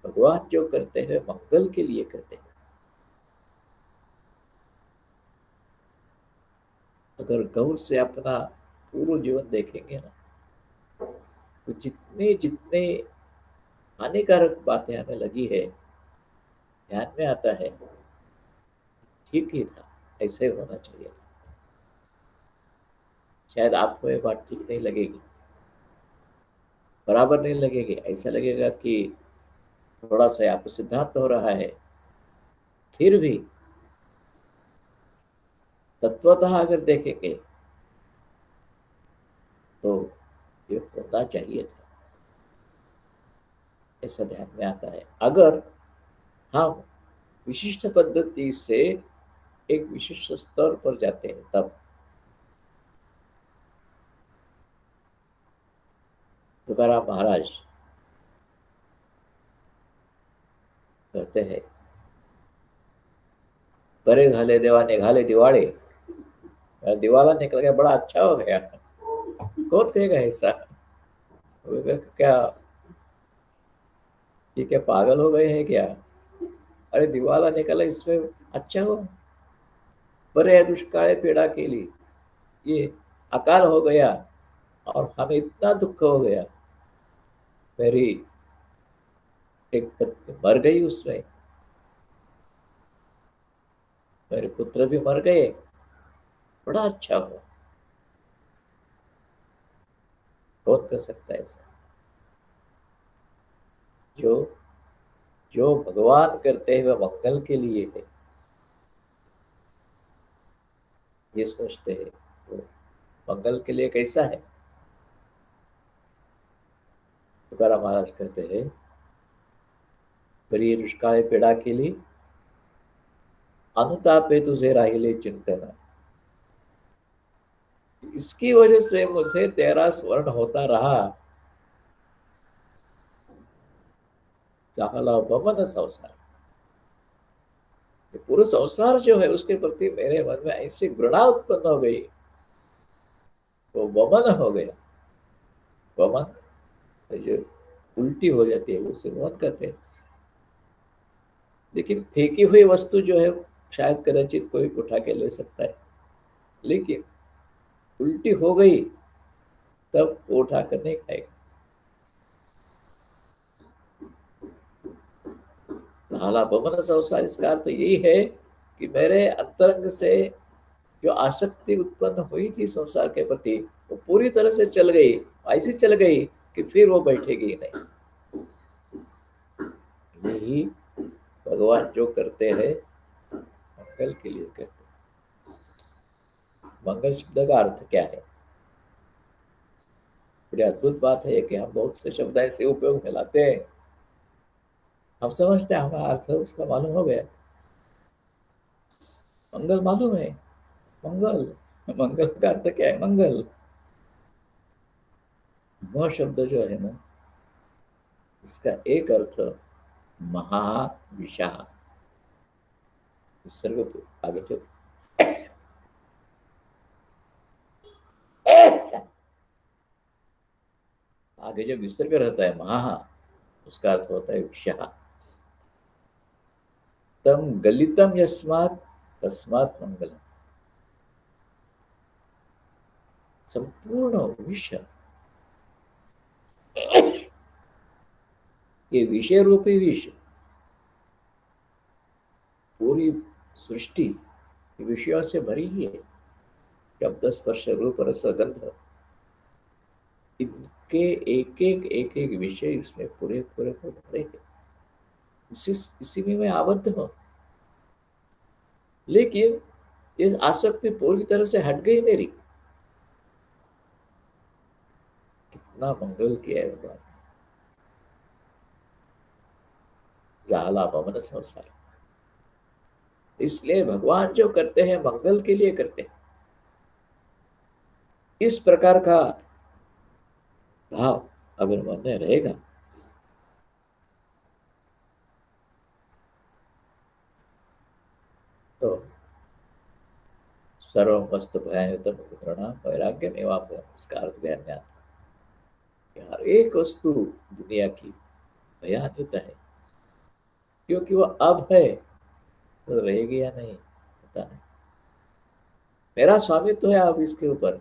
भगवान जो करते हैं मंगल के लिए करते हैं। अगर गौर से अपना पूर्ण जीवन देखेंगे ना, तो जितने जितने हानिकारक बातें हमें लगी है, ध्यान में आता है ठीक ही था, ऐसे होना चाहिए था। शायद आपको ये बात ठीक नहीं लगेगी, बराबर नहीं लगेगी, ऐसा लगेगा कि थोड़ा सा यहाँ पे सिद्धांत हो रहा है। फिर भी तत्वतः अगर देखेंगे तो ये होना चाहिए था, ऐसा ध्यान में आता है। अगर हम विशिष्ट पद्धति से एक विशिष्ट स्तर पर जाते हैं तब। तुकाराम महाराज कहते हैं, बरे झाले देवा निघाले दिवाळे, दिवाला निकल गया बड़ा अच्छा हो गया। कौन कहेगा ऐसा? क्या ये क्या पागल हो गए हैं क्या? अरे दिवाला निकला इसमें अच्छा हो। बरे दुष्काळे पेड़ा केली, ये अकाल हो गया और हमें इतना दुख हो गया। मेरी एक पत्नी मर गई उसमें, मेरे पुत्र भी मर गए, बड़ा अच्छा हुआ। कौन कर सकता है ऐसा? जो जो भगवान करते हैं वह मंगल के लिए है, ये सोचते हैं। वो मंगल के लिए कैसा है? तुकाराम महाराज कहते हैं, बरी दुष्काळे पेड़ा केली, अनुतापे तुझे राहिले चिंतन। इसकी वजह से मुझे तेरा स्मरण होता रहा, चाहला भवन संसार। ये पूरा संसार जो है उसके प्रति मेरे मन में ऐसी घृणा उत्पन्न हो गई, वो वमन हो गया। वमन जो उल्टी हो जाती है उसे वमन कहते हैं। लेकिन फेंकी हुई वस्तु जो है शायद कदाचित कोई उठा के ले सकता है, लेकिन उल्टी हो गई तब वो उठा कर नहीं खाएगा। हाला भवन संसार, इसका अर्थ यही है कि मेरे अंतरंग से जो आसक्ति उत्पन्न हुई थी संसार के प्रति, वो पूरी तरह से चल गई, ऐसी चल गई कि फिर वो बैठेगी ही नहीं। यही भगवान जो करते हैं मंगल के लिए करते हैं। मंगल शब्द का अर्थ क्या है? बड़ी अद्भुत बात है कि हम बहुत से शब्द ऐसे उपयोग में लाते हैं, हम समझते हैं हमारा अर्थ उसका मालूम हो गया। मंगल मालूम है? मंगल, मंगल का अर्थ क्या है? मंगल। वह शब्द जो है ना, इसका एक अर्थ महाविशा। सर्व आगे जो आगे जो विसर्ग रहता है महा, उसका अर्थ होता है विषा। तम गलितम यस्मात् तस्मात् मंगलम। संपूर्ण विश्व, ये विषय रूपी विश्व, पूरी सृष्टि विषयों से भरी ही है। शब्द स्पर्श रूप रस गंध, इनके एक एक विषय इसमें पूरे पूरे को भरे हैं। इसी इसी में मैं आबद्ध हूँ। लेकिन ये आसक्ति पूरी तरह से हट गई मेरी। कितना मंगल किया है भगवान। जाला पवन संसार। इसलिए भगवान जो करते हैं मंगल के लिए करते हैं। इस प्रकार का भाव अगर मन में रहेगा तो सर्वमस्त भयायुतम प्रणाम वैराग्य में उसका अर्थ ध्यान में आता है कि हर एक वस्तु दुनिया की भयान्वित है, क्योंकि वो अब है तो रहेगी या नहीं पता नहीं। मेरा स्वामित्व है अब इसके ऊपर,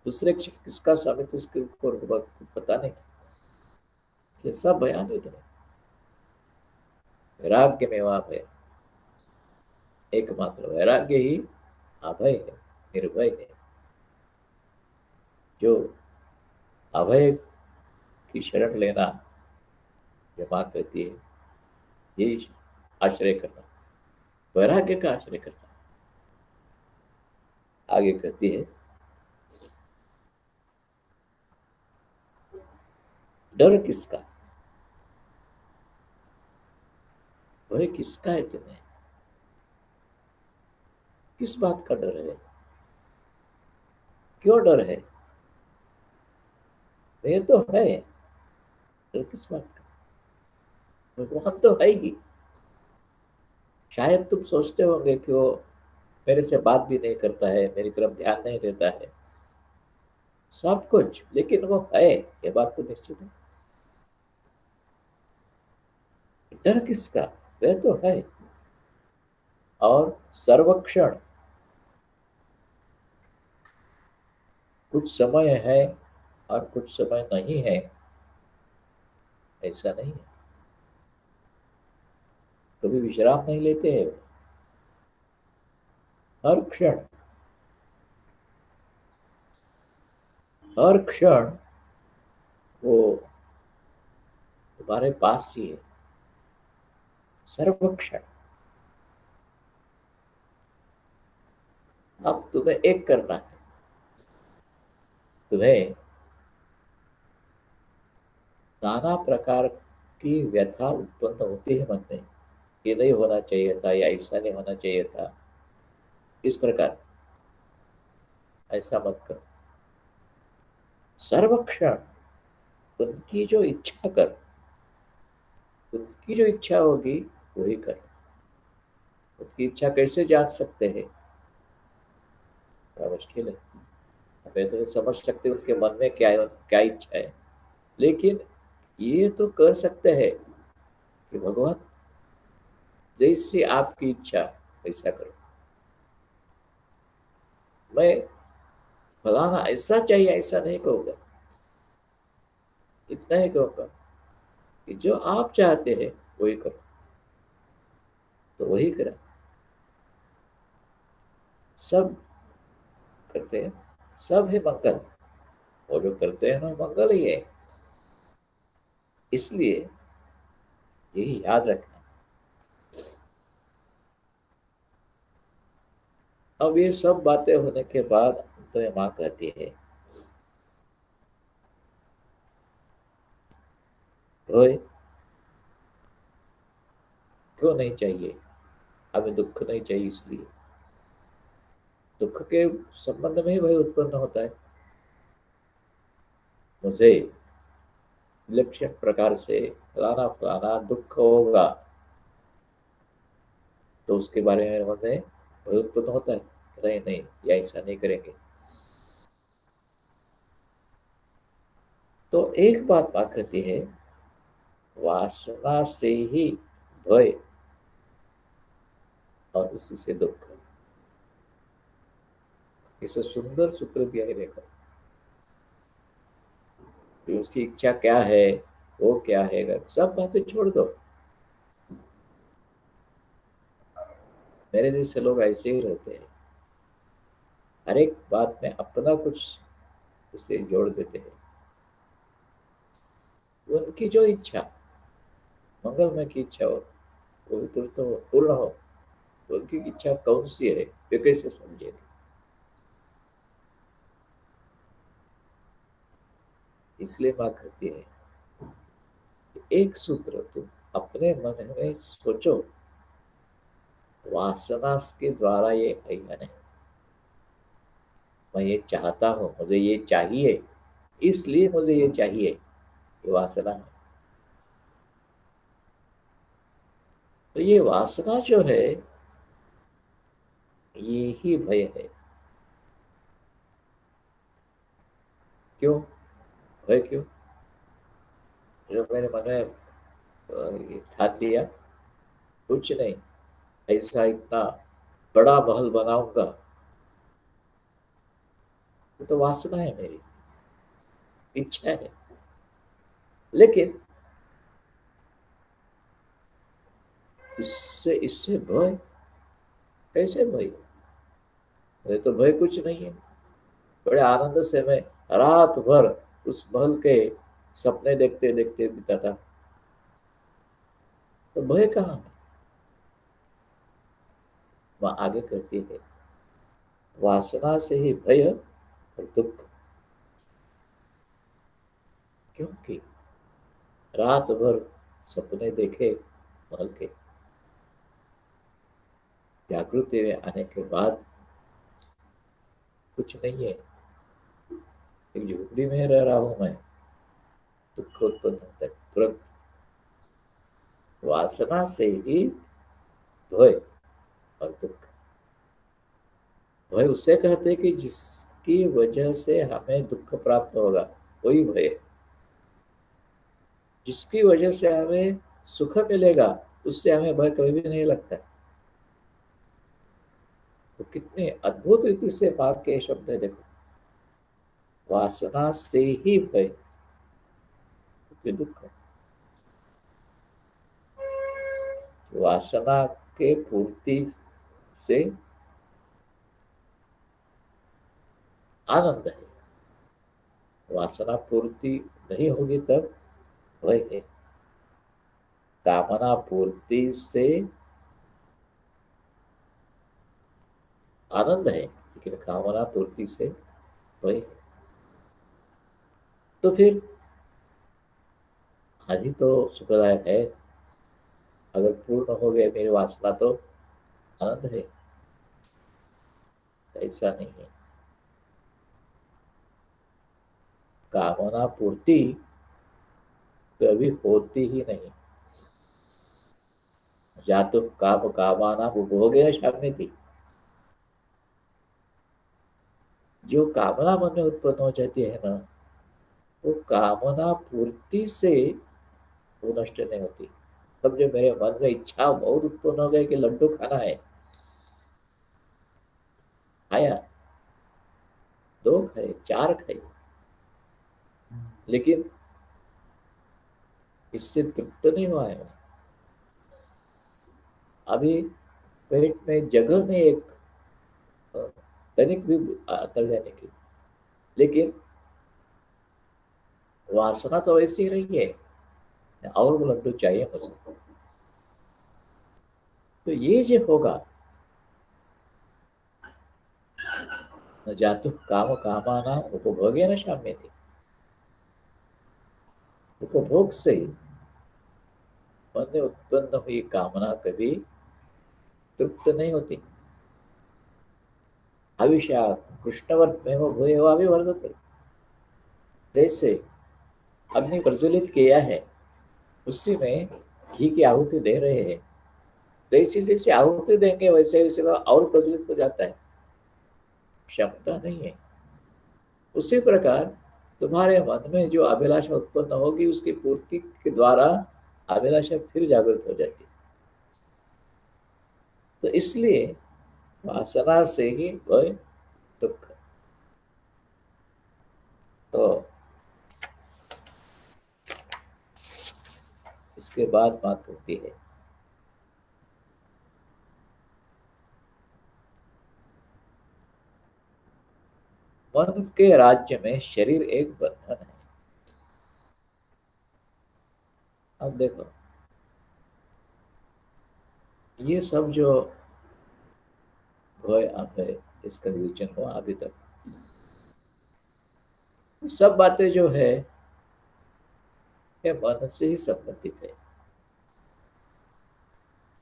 दूसरे किसका स्वामित्व इसके ऊपर पता नहीं। इसलिए सब भयान्वित है। वैराग्य में वहां है, एकमात्र वैराग्य ही अभय है, निर्भय है। जो अभय की शरण लेना, ये मां कहती है, ये आश्रय करना, वैराग्य का आश्रय करना। आगे कहती है, डर किसका, भय किसका है तुम्हें, किस बात का डर है, क्यों डर है, ये तो है, डर किस बात का, भगवान तो है ही। शायद तुम सोचते होंगे कि वो मेरे से बात भी नहीं करता है, मेरी तरफ ध्यान नहीं देता है, सब कुछ, लेकिन वो है, ये बात तो निश्चित है। डर किसका, वह तो है। और सर्वक्षण, कुछ समय है और कुछ समय नहीं है, ऐसा नहीं है। कभी विश्राम नहीं लेते हैं। हर क्षण, हर क्षण वो तुम्हारे पास ही है, सर्वक्षण। अब तुम्हें एक करना है, तुम्हें नाना प्रकार की व्यथा उत्पन्न होती है मन में, ये नहीं होना चाहिए था या ऐसा नहीं होना चाहिए था, इस प्रकार ऐसा मत करो। सर्वक्षण उनकी जो इच्छा कर, उनकी जो इच्छा होगी वही कर। उनकी इच्छा कैसे जान सकते हैं, बड़ा मुश्किल है। हमें तो नहीं समझ सकते उनके मन में क्या है, क्या इच्छा है, लेकिन ये तो कर सकते हैं कि भगवान जैसी आपकी इच्छा ऐसा करो। मैं फलाना ऐसा चाहिए ऐसा नहीं कहूंगा, इतना ही कहूंगा कि जो आप चाहते हैं वही करो, तो वही करा। सब करते हैं, सब है मंगल, वो जो करते हैं ना मंगल ही है। इसलिए यही याद रखना। अब ये सब बातें होने के बाद तो ये माँ कहती है, तो क्यों नहीं चाहिए, हमें दुख नहीं चाहिए, इसलिए दुख के संबंध में ही भय उत्पन्न होता है। मुझे विलक्षण प्रकार से फलाना फलाना दुख होगा, तो उसके बारे में हमें भय उत्पन्न होता है, नहीं नहीं, ये ऐसा नहीं करेंगे। तो एक बात बात करती है, वासना से ही भय और उसी से दुख। इसे सुंदर सूत्र दिया है, देखो कि उसकी इच्छा क्या है, वो क्या है, सब बातें छोड़ दो। मेरे जैसे लोग ऐसे ही रहते हैं, हर एक बात में अपना कुछ उसे जोड़ देते हैं। उनकी जो इच्छा, मंगलमय की इच्छा हो, वो भी पूर्ण हो, पूर्ण हो, उनकी इच्छा कौन सी है वे कैसे समझेंगे? इसलिए माँ कहती है, एक सूत्र तुम अपने मन में सोचो, वासना के द्वारा ये है या नहीं। मैं ये चाहता हूँ, मुझे ये चाहिए, इसलिए मुझे ये चाहिए, ये वासना है। तो ये वासना जो है, ये ही भय है। क्यों? भय क्यों? जो मैंने मन में ये ठान लिया, कुछ नहीं, ऐसा इतना बड़ा महल बनाऊंगा, तो वासना है, मेरी इच्छा है। लेकिन इससे इससे भय, कैसे भय? भय तो भय कुछ नहीं है। बड़े आनंद से मैं रात भर उस महल के सपने देखते देखते बिताता, तो भय कहाँ है? वह आगे कहती है, वासना से ही भय और दुख। क्योंकि रात भर सपने देखे महल के, जागृति में आने के बाद कुछ नहीं है, एक झोपड़ी में रह रहा हूं मैं, दुख उत्पन्न होता है तुरंत। वासना से ही भय और दुख। भय उसे कहते हैं कि जिसकी वजह से हमें दुख प्राप्त होगा, वही भय है। जिसकी वजह से हमें सुख मिलेगा, उससे हमें भय कभी भी नहीं लगता। तो कितने अद्भुत रीति से वाक्य के शब्द है, देखो, वासना से ही भय कि दुख। वासना के पूर्ति से आनंद है, वासना पूर्ति नहीं होगी तब भय है। कामना पूर्ति से आनंद है, लेकिन कामना पूर्ति से भय है। तो फिर हानि तो सुखदायक है, अगर पूर्ण हो गए मेरी वासना तो आनंद है। ऐसा नहीं है। कामना पूर्ति कभी होती ही नहीं। या तो काम कामाना उपभोगे शामिल थी, जो कामना मन में उत्पन्न हो जाती है ना, वो कामना पूर्ति से वो नष्ट नहीं होती। तब जो मेरे मन में इच्छा बहुत उत्पन्न हो गई कि लड्डू खाना है, खाया, दो खाए, चार खाए, लेकिन इससे तृप्त नहीं हुआ है। अभी पेट में जगह नहीं एक तनिक भी तल जाने की, लेकिन वासना तो वैसी ही रही है, और वो लड्डू चाहिए मुझे। तो ये जो होगा, न जातु काम कामाना उपभोगे न शाम्य थी। उपभोग से मन में उत्पन्न हुई कामना कभी तृप्त नहीं होती। हविष्या कृष्णवर्त में वो भूय हुआ भी वर्धते। जैसे अग्नि प्रज्वलित किया है, उसी में घी की आहुति दे रहे हैं, जैसी जैसी आहुति देंगे वैसे वैसे वो और प्रज्वलित हो जाता है, क्षमता नहीं है। उसी प्रकार तुम्हारे मन में जो अभिलाषा उत्पन्न होगी, उसकी पूर्ति के द्वारा अभिलाषा फिर जागृत हो जाती है। तो इसलिए वासना से ही भय दुख। तो इसके बाद बात होती है, मन के राज्य में शरीर एक बंधन है। अब देखो, ये सब जो भय अभय इसका विवेचन हुआ अभी तक। सब बातें जो है ये मन से ही संबंधित है।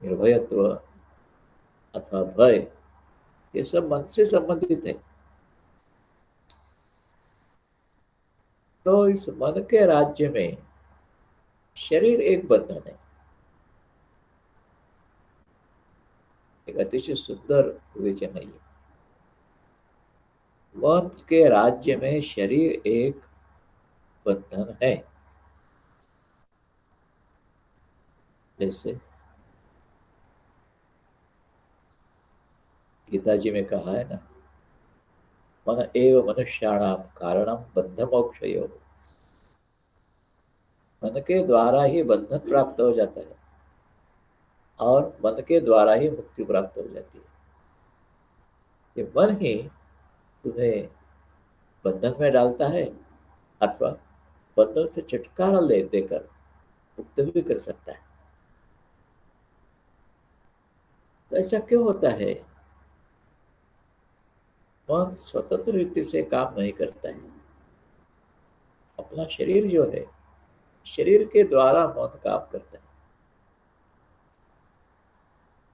निर्भयत्व अथवा भय ये सब मन से संबंधित है। तो इस मन के राज्य में शरीर एक बंधन है। एक अतिशय सुंदर विवेचन है ये। मन के राज्य में शरीर एक बंधन है। जैसे गीता जी में कहा है ना, मन एव मनुष्याणाम कारणम बंध मोक्षयो। मन के द्वारा ही बंधन प्राप्त हो जाता है और मन के द्वारा ही मुक्ति प्राप्त हो जाती है। ये मन ही तुम्हें बंधन में डालता है अथवा बंधन से छुटकारा ले देकर मुक्त भी कर सकता है। तो ऐसा क्यों होता है? मन स्वतंत्र रीति से काम नहीं करता है। अपना शरीर जो है, शरीर के द्वारा मन काम करता है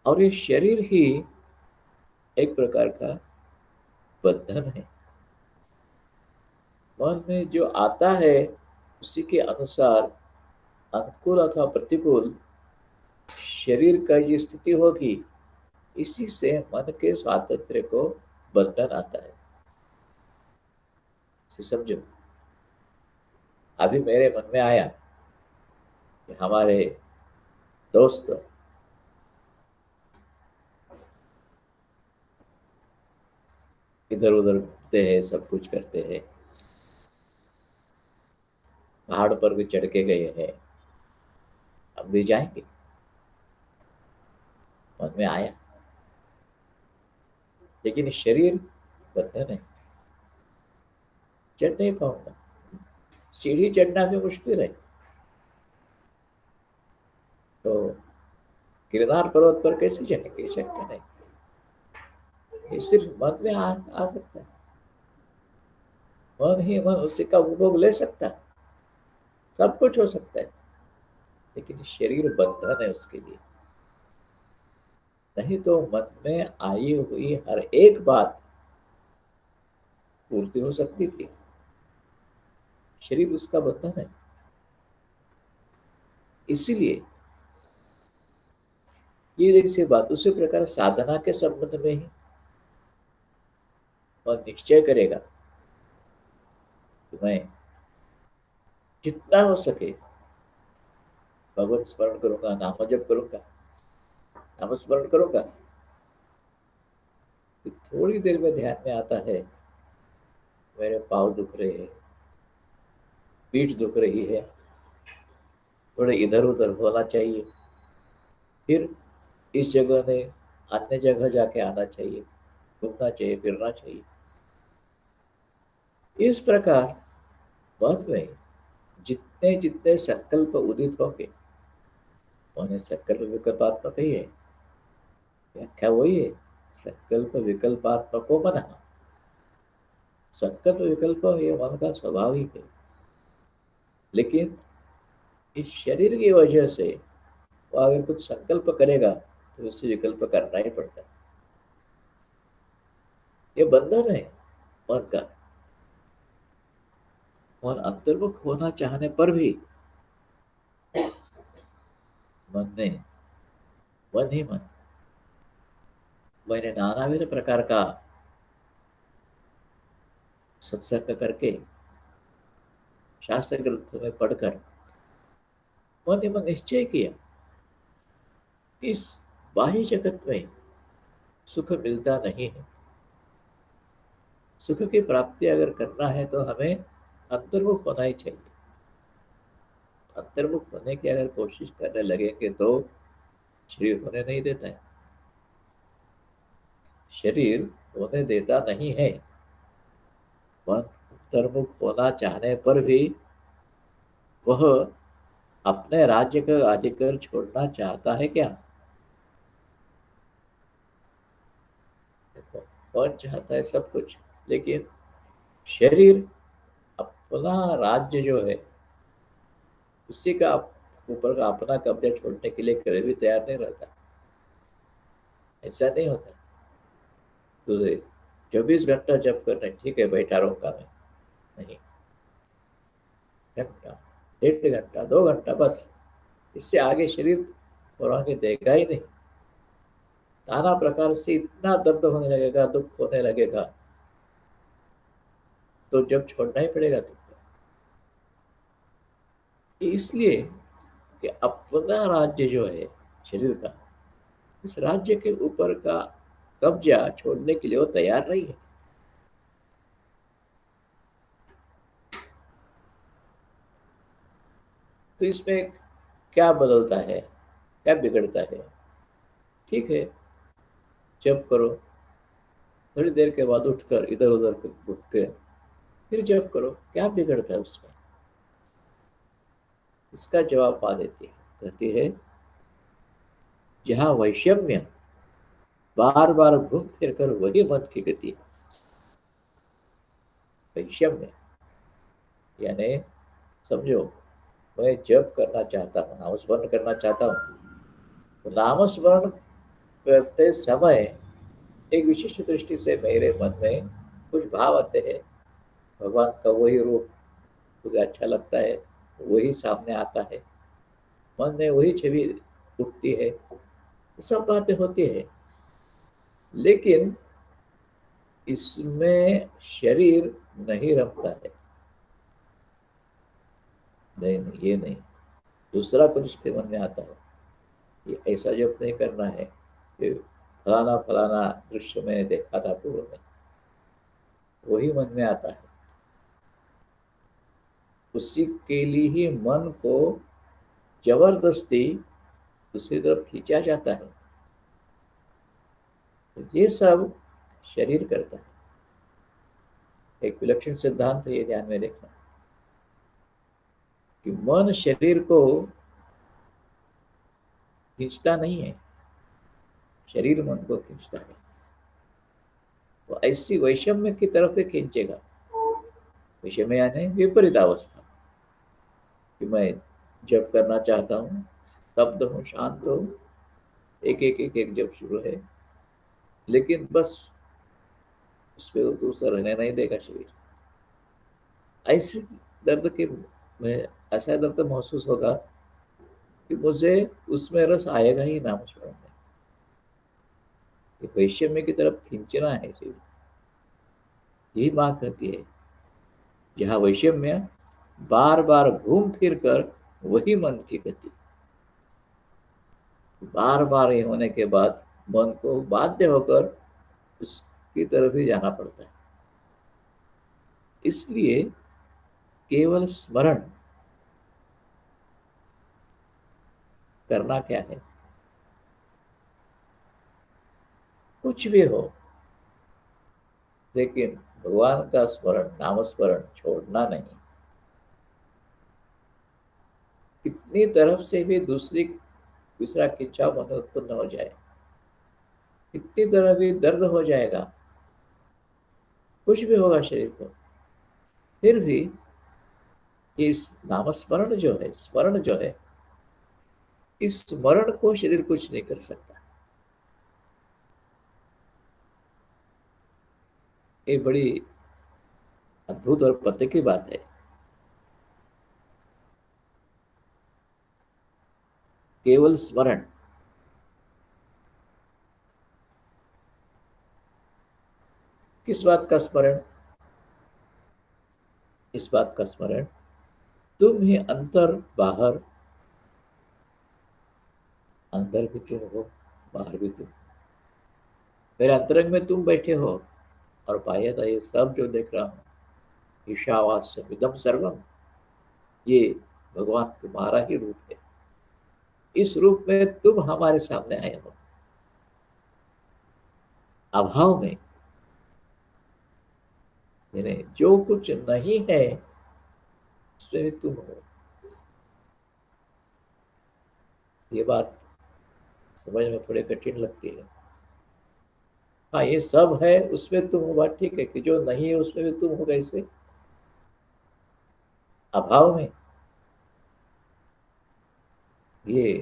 और ये शरीर ही एक प्रकार का बंधन है। मन में जो आता है उसी के अनुसार अनुकूल अथवा प्रतिकूल शरीर का ये स्थिति होगी। इसी से मन के स्वातंत्र्य को बंधन आता है। इसे समझो। अभी मेरे मन में आया कि हमारे दोस्त इधर उधर घूमते हैं, सब कुछ करते हैं, पहाड़ पर भी चढ़ के गए हैं, हम भी जाएंगे। मन में आया, लेकिन शरीर बंधन है, चढ़ नहीं पाऊंगा। सीढ़ी चढ़ना भी मुश्किल है। तो गिरनार पर्वत पर कैसे चढ़ेंगे? शक्य नहीं। ये सिर्फ मन में आ सकता है। मन ही मन उसी का उपभोग ले सकता है। सब कुछ हो सकता है, लेकिन शरीर बंधन है उसके लिए। नहीं तो मन में आई हुई हर एक बात पूर्ति हो सकती थी। शरीर उसका बंधन है। इसीलिए ये जैसी बात उसी प्रकार साधना के संबंध में ही मन निश्चय करेगा कि मैं जितना हो सके भगवत स्मरण करूंगा, नाम जप करूंगा, नाम स्मरण करूंगा। फिर थोड़ी देर में ध्यान में आता है मेरे पाँव दुख रहे हैं, पीठ दुख रही है, थोड़े इधर उधर होना चाहिए, फिर इस जगह ने अन्य जगह जाके आना चाहिए, घूमना चाहिए, फिरना चाहिए। इस प्रकार मन में जितने जितने संकल्प उदित होंगे, उन्हें संकल्प विकल्पात्मक ही है। व्याख्या वही है, संकल्प विकल्पात्मको मन। संकल्प विकल्प ये मन का स्वाभाविक है, लेकिन इस शरीर की वजह से वो अगर कुछ संकल्प करेगा तो उसे विकल्प करना ही पड़ता है। ये बंधन है मन का। मन अंतर्मुख होना चाहने पर भी मन ने मन ही मन, मैंने नानाविध प्रकार का सत्संग करके शास्त्र ग्रंथों में पढ़कर मन ही मन निश्चय किया, इस बाह्य जगत में सुख मिलता नहीं है। सुख की प्राप्ति अगर करना है तो हमें अंतर्मुख होना ही चाहिए। अंतर्मुख होने की अगर कोशिश करने लगेंगे तो शरीर होने नहीं देता है। शरीर होने देता नहीं है। मन अंतर्मुख होना चाहने पर भी वह अपने राज्य का अधिकार छोड़ना चाहता है क्या? मन चाहता है सब कुछ, लेकिन शरीर अपना राज्य जो है उसी का ऊपर का अपना कब्जा छोड़ने के लिए कभी भी तैयार नहीं रहता। ऐसा नहीं होता। तो 24 घंटा जब करना है, ठीक है बैठा रहूंगा मैं, नहीं, घंटा, 1.5 घंटा, 2 घंटा बस, इससे आगे शरीर और आगे देगा ही नहीं। नाना प्रकार से इतना दर्द होने लगेगा, दुख होने लगेगा, तो जब छोड़ना ही पड़ेगा तुमको। इसलिए कि अपना राज्य जो है शरीर का, इस राज्य के ऊपर का कब्जा छोड़ने के लिए वो तैयार नहीं है। तो इसमें क्या बदलता है, क्या बिगड़ता है? ठीक है, जब करो, थोड़ी देर के बाद उठकर इधर उधर घुट के फिर जब करो, क्या बिगड़ता है उसमें? इसका जवाब पा देती है, कहती है, जहाँ वैषम्य, बार बार घूम फिर कर वही मन की गति है। वैषम्य यानी, समझो, मैं जब करना चाहता हूँ, नामस्मरण करना चाहता हूँ, तो नामस्मरण करते समय एक विशिष्ट दृष्टि से मेरे मन में कुछ भाव आते हैं। भगवान का वही रूप मुझे अच्छा लगता है, वही सामने आता है, मन में वही छवि उठती है, सब बातें होती है। लेकिन इसमें शरीर नहीं रमता है। नहीं नहीं, ये नहीं, दूसरा कुछ इसके मन में आता है। ये ऐसा जब नहीं करना है कि फलाना फलाना दृश्य मैंने देखा था पूर्व में, वही मन में आता है। उसी के लिए ही मन को जबरदस्ती दूसरी तरफ खींचा जाता है। तो ये सब शरीर करता है। एक विलक्षण सिद्धांत है, ये ध्यान में रखना कि मन शरीर को खींचता नहीं है, शरीर मन को खींचता है। वो ऐसी वैषम्य की तरफ ही खींचेगा। वैषम्य यानी विपरीत अवस्था, कि मैं जब करना चाहता हूँ, तब्द हूँ, शांत हूँ, एक एक एक एक जब शुरू है, लेकिन बस उस पर दूसरा रहने नहीं देगा शरीर। ऐसे दर्द के में ऐसा दर्द महसूस होगा कि मुझे उसमें रस आएगा ही ना मुझ में। ये वैषम्य की तरफ खींचना है शरीर, यही बात कहती है। जहाँ वैषम्य, बार बार घूम फिर कर वही मन की गति, बार बार ये होने के बाद मन को बाध्य होकर उसकी तरफ ही जाना पड़ता है। इसलिए केवल स्मरण करना क्या है, कुछ भी हो, लेकिन भगवान का स्मरण, नामस्मरण छोड़ना नहीं। कितनी तरफ से भी दूसरा खिंचाव मन में उत्पन्न हो जाए, कितनी तरह भी दर्द हो जाएगा, कुछ भी होगा शरीर को, फिर भी इस नामस्मरण जो है, स्मरण जो है, इस स्मरण को शरीर कुछ नहीं कर सकता। ये बड़ी अद्भुत और पते की बात है। केवल स्मरण, किस बात का स्मरण? इस बात का स्मरण, तुम ही अंतर बाहर, अंदर भी तुम हो, बाहर भी तुम। मेरे अंतरंग में तुम बैठे हो, और बाह्यता ये सब जो देख रहा हूँ, ईशावास्य विदम सर्वम, ये भगवान तुम्हारा ही रूप है। इस रूप में तुम हमारे सामने आए हो, अभाव में, यानी जो कुछ नहीं है उसमें भी तुम हो। ये बात समझ में थोड़ी कठिन लगती है। हाँ ये सब है उसमें तुम हो, बात ठीक है, कि जो नहीं है उसमें भी तुम हो कैसे? अभाव में। ये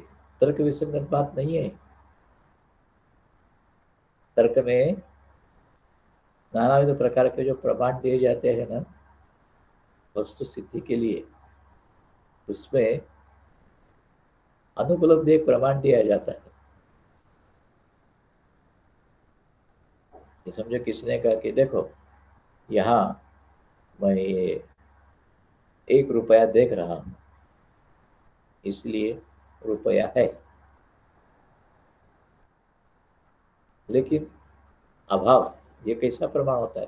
तर्क विसंगत बात नहीं है। तर्क में नानाविध प्रकार के जो प्रमाण दिए जाते हैं ना वस्तु सिद्धि के लिए, उसमें अनुपलब्धि एक प्रमाण दिया जाता है। ये समझो किसने कहा कि देखो यहाँ मैं ये 1 रुपया देख रहा हूँ, इसलिए रुपया है। लेकिन अभाव, ये कैसा प्रमाण होता है?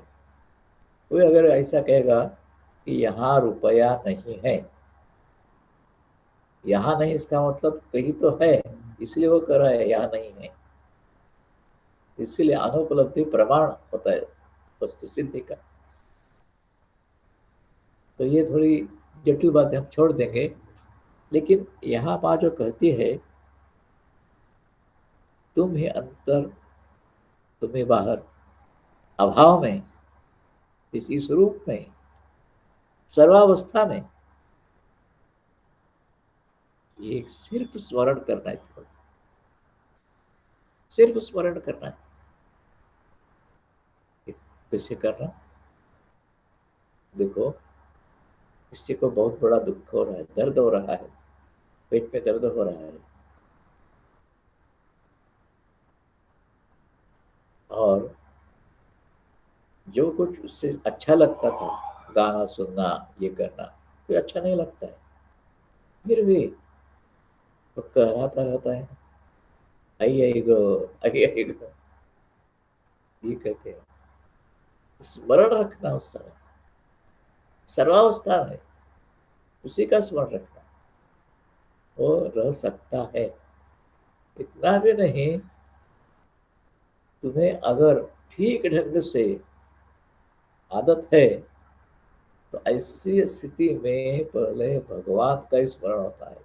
कोई अगर ऐसा कहेगा कि यहाँ रुपया नहीं है, यहाँ नहीं इसका मतलब कहीं तो है, इसलिए वो कर रहा है यहाँ नहीं है। इसलिए अनुपलब्धि प्रमाण होता है वस्तु सिद्धि का। तो ये थोड़ी जटिल बातें हम छोड़ देंगे। लेकिन यहाँ बात जो कहती है, तुम ही अंतर, तुम ही बाहर, अभाव में, इसी स्वरूप में, सर्वावस्था में, ये सिर्फ स्मरण करना है केवल। सिर्फ स्मरण करना है। कैसे करना? देखो किसी को बहुत बड़ा दुख हो रहा है, दर्द हो रहा है, पेट में दर्द हो रहा है, और जो कुछ उससे अच्छा लगता था, गाना सुनना, ये करना, कोई अच्छा नहीं लगता है, फिर भी वो कहराता रहता है, आई आई गो, आई आई गो, ये कहते हैं। स्मरण रखना उस समय, सर्वावस्था में उसी का स्मरण रखना, वो रह सकता है। इतना भी नहीं, तुम्हें अगर ठीक ढंग से आदत है तो ऐसी स्थिति में पहले भगवान का स्मरण होता है।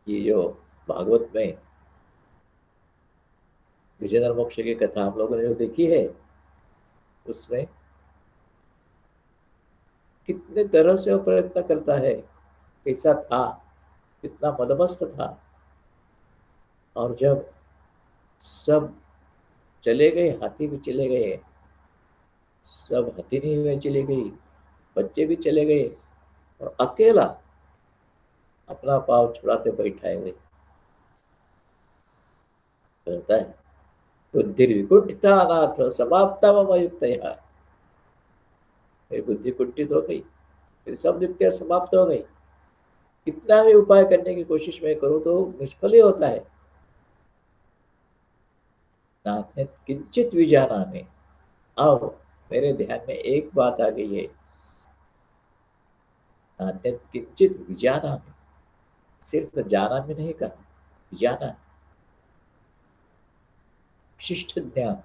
ये जो भागवत में विजय मोक्ष की कथा आप लोगों ने जो देखी है, उसमें कितने तरह से वो प्रयत्न करता है, कैसा था, कितना मदमस्त था, और जब सब चले गए, हाथी भी चले गए, सब हथिनी में चली गई, बच्चे भी चले गए, और अकेला अपना पाव छुड़ाते बैठा है। वही कहता है, बुद्धि विकुंठिता अनाथ समाप्ता मम युक्तया। मेरी बुद्धि कुंठित हो गई, मेरी सब युक्तियां समाप्त हो गई। कितना भी उपाय करने की कोशिश में करूं तो निष्फल ही होता है। नान्यत् किंचित विजाना में। अब मेरे ध्यान में एक बात आ गई है, नान्यत् किंचित विजाना में, सिर्फ जाना भी नहीं कहा, जाना, शिष्ट ज्ञान,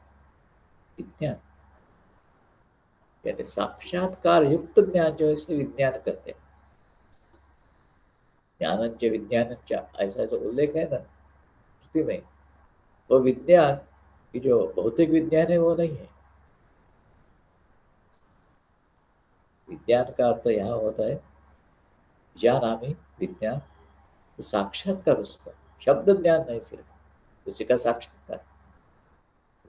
विज्ञान, यानी साक्षात्कार युक्त ज्ञान जो है इसे विज्ञान कहते हैं। ज्ञानंच विज्ञानंच, ऐसा जो उल्लेख है ना स्थिति में, वो विज्ञान की जो भौतिक विज्ञान है वो नहीं है। विज्ञान का अर्थ यहाँ होता है ज्ञानामि, विज्ञान, तो साक्षात्कार उसका, शब्द ज्ञान नहीं, सिर्फ उसी का साक्षात्कार।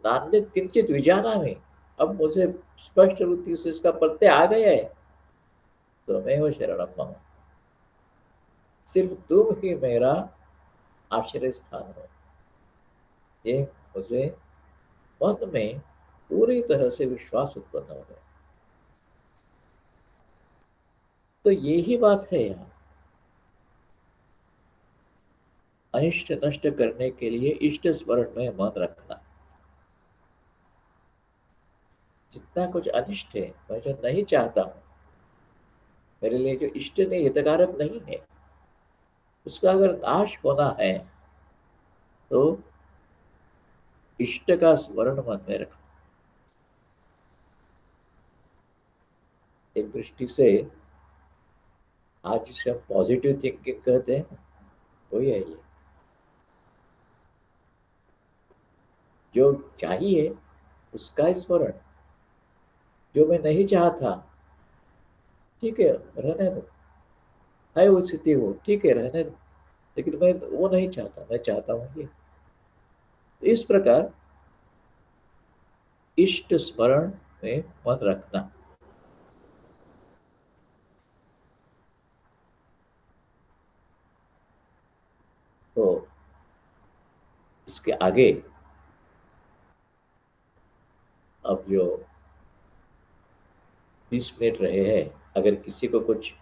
नान्यत किंचित विजाना में, अब मुझे स्पष्ट रूप से इसका प्रत्यय आ गया है, तो मैं वो शरणम मम, सिर्फ तुम ही मेरा आश्रय स्थान हो। ये मुझे मन में पूरी तरह से विश्वास उत्पन्न हो गया। तो यही बात है यहाँ, अनिष्ट नष्ट करने के लिए इष्ट स्मरण में मन रखना। जितना कुछ अनिष्ट है, मैं जो नहीं चाहता हूँ, मेरे लिए जो इष्ट नहीं, हितकारक नहीं है, उसका अगर नाश होना है तो इष्ट का स्मरण मन में रखना। एक दृष्टि से आज जिसे हम पॉजिटिव थिंकिंग कहते हैं, वही है ये। जो चाहिए उसका स्मरण। जो मैं नहीं चाहता, ठीक है, रहने दो। है वो स्थिति, वो ठीक है, रहने दो। लेकिन मैं वो नहीं चाहता, मैं चाहता हूँ ये। इस प्रकार इष्ट स्मरण में मन रखना। तो इसके आगे अब जो 20 मिनट रहे हैं, अगर किसी को कुछ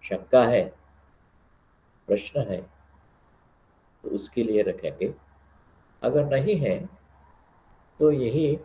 शंका है, प्रश्न है, तो उसके लिए रखेंगे। अगर नहीं है तो यही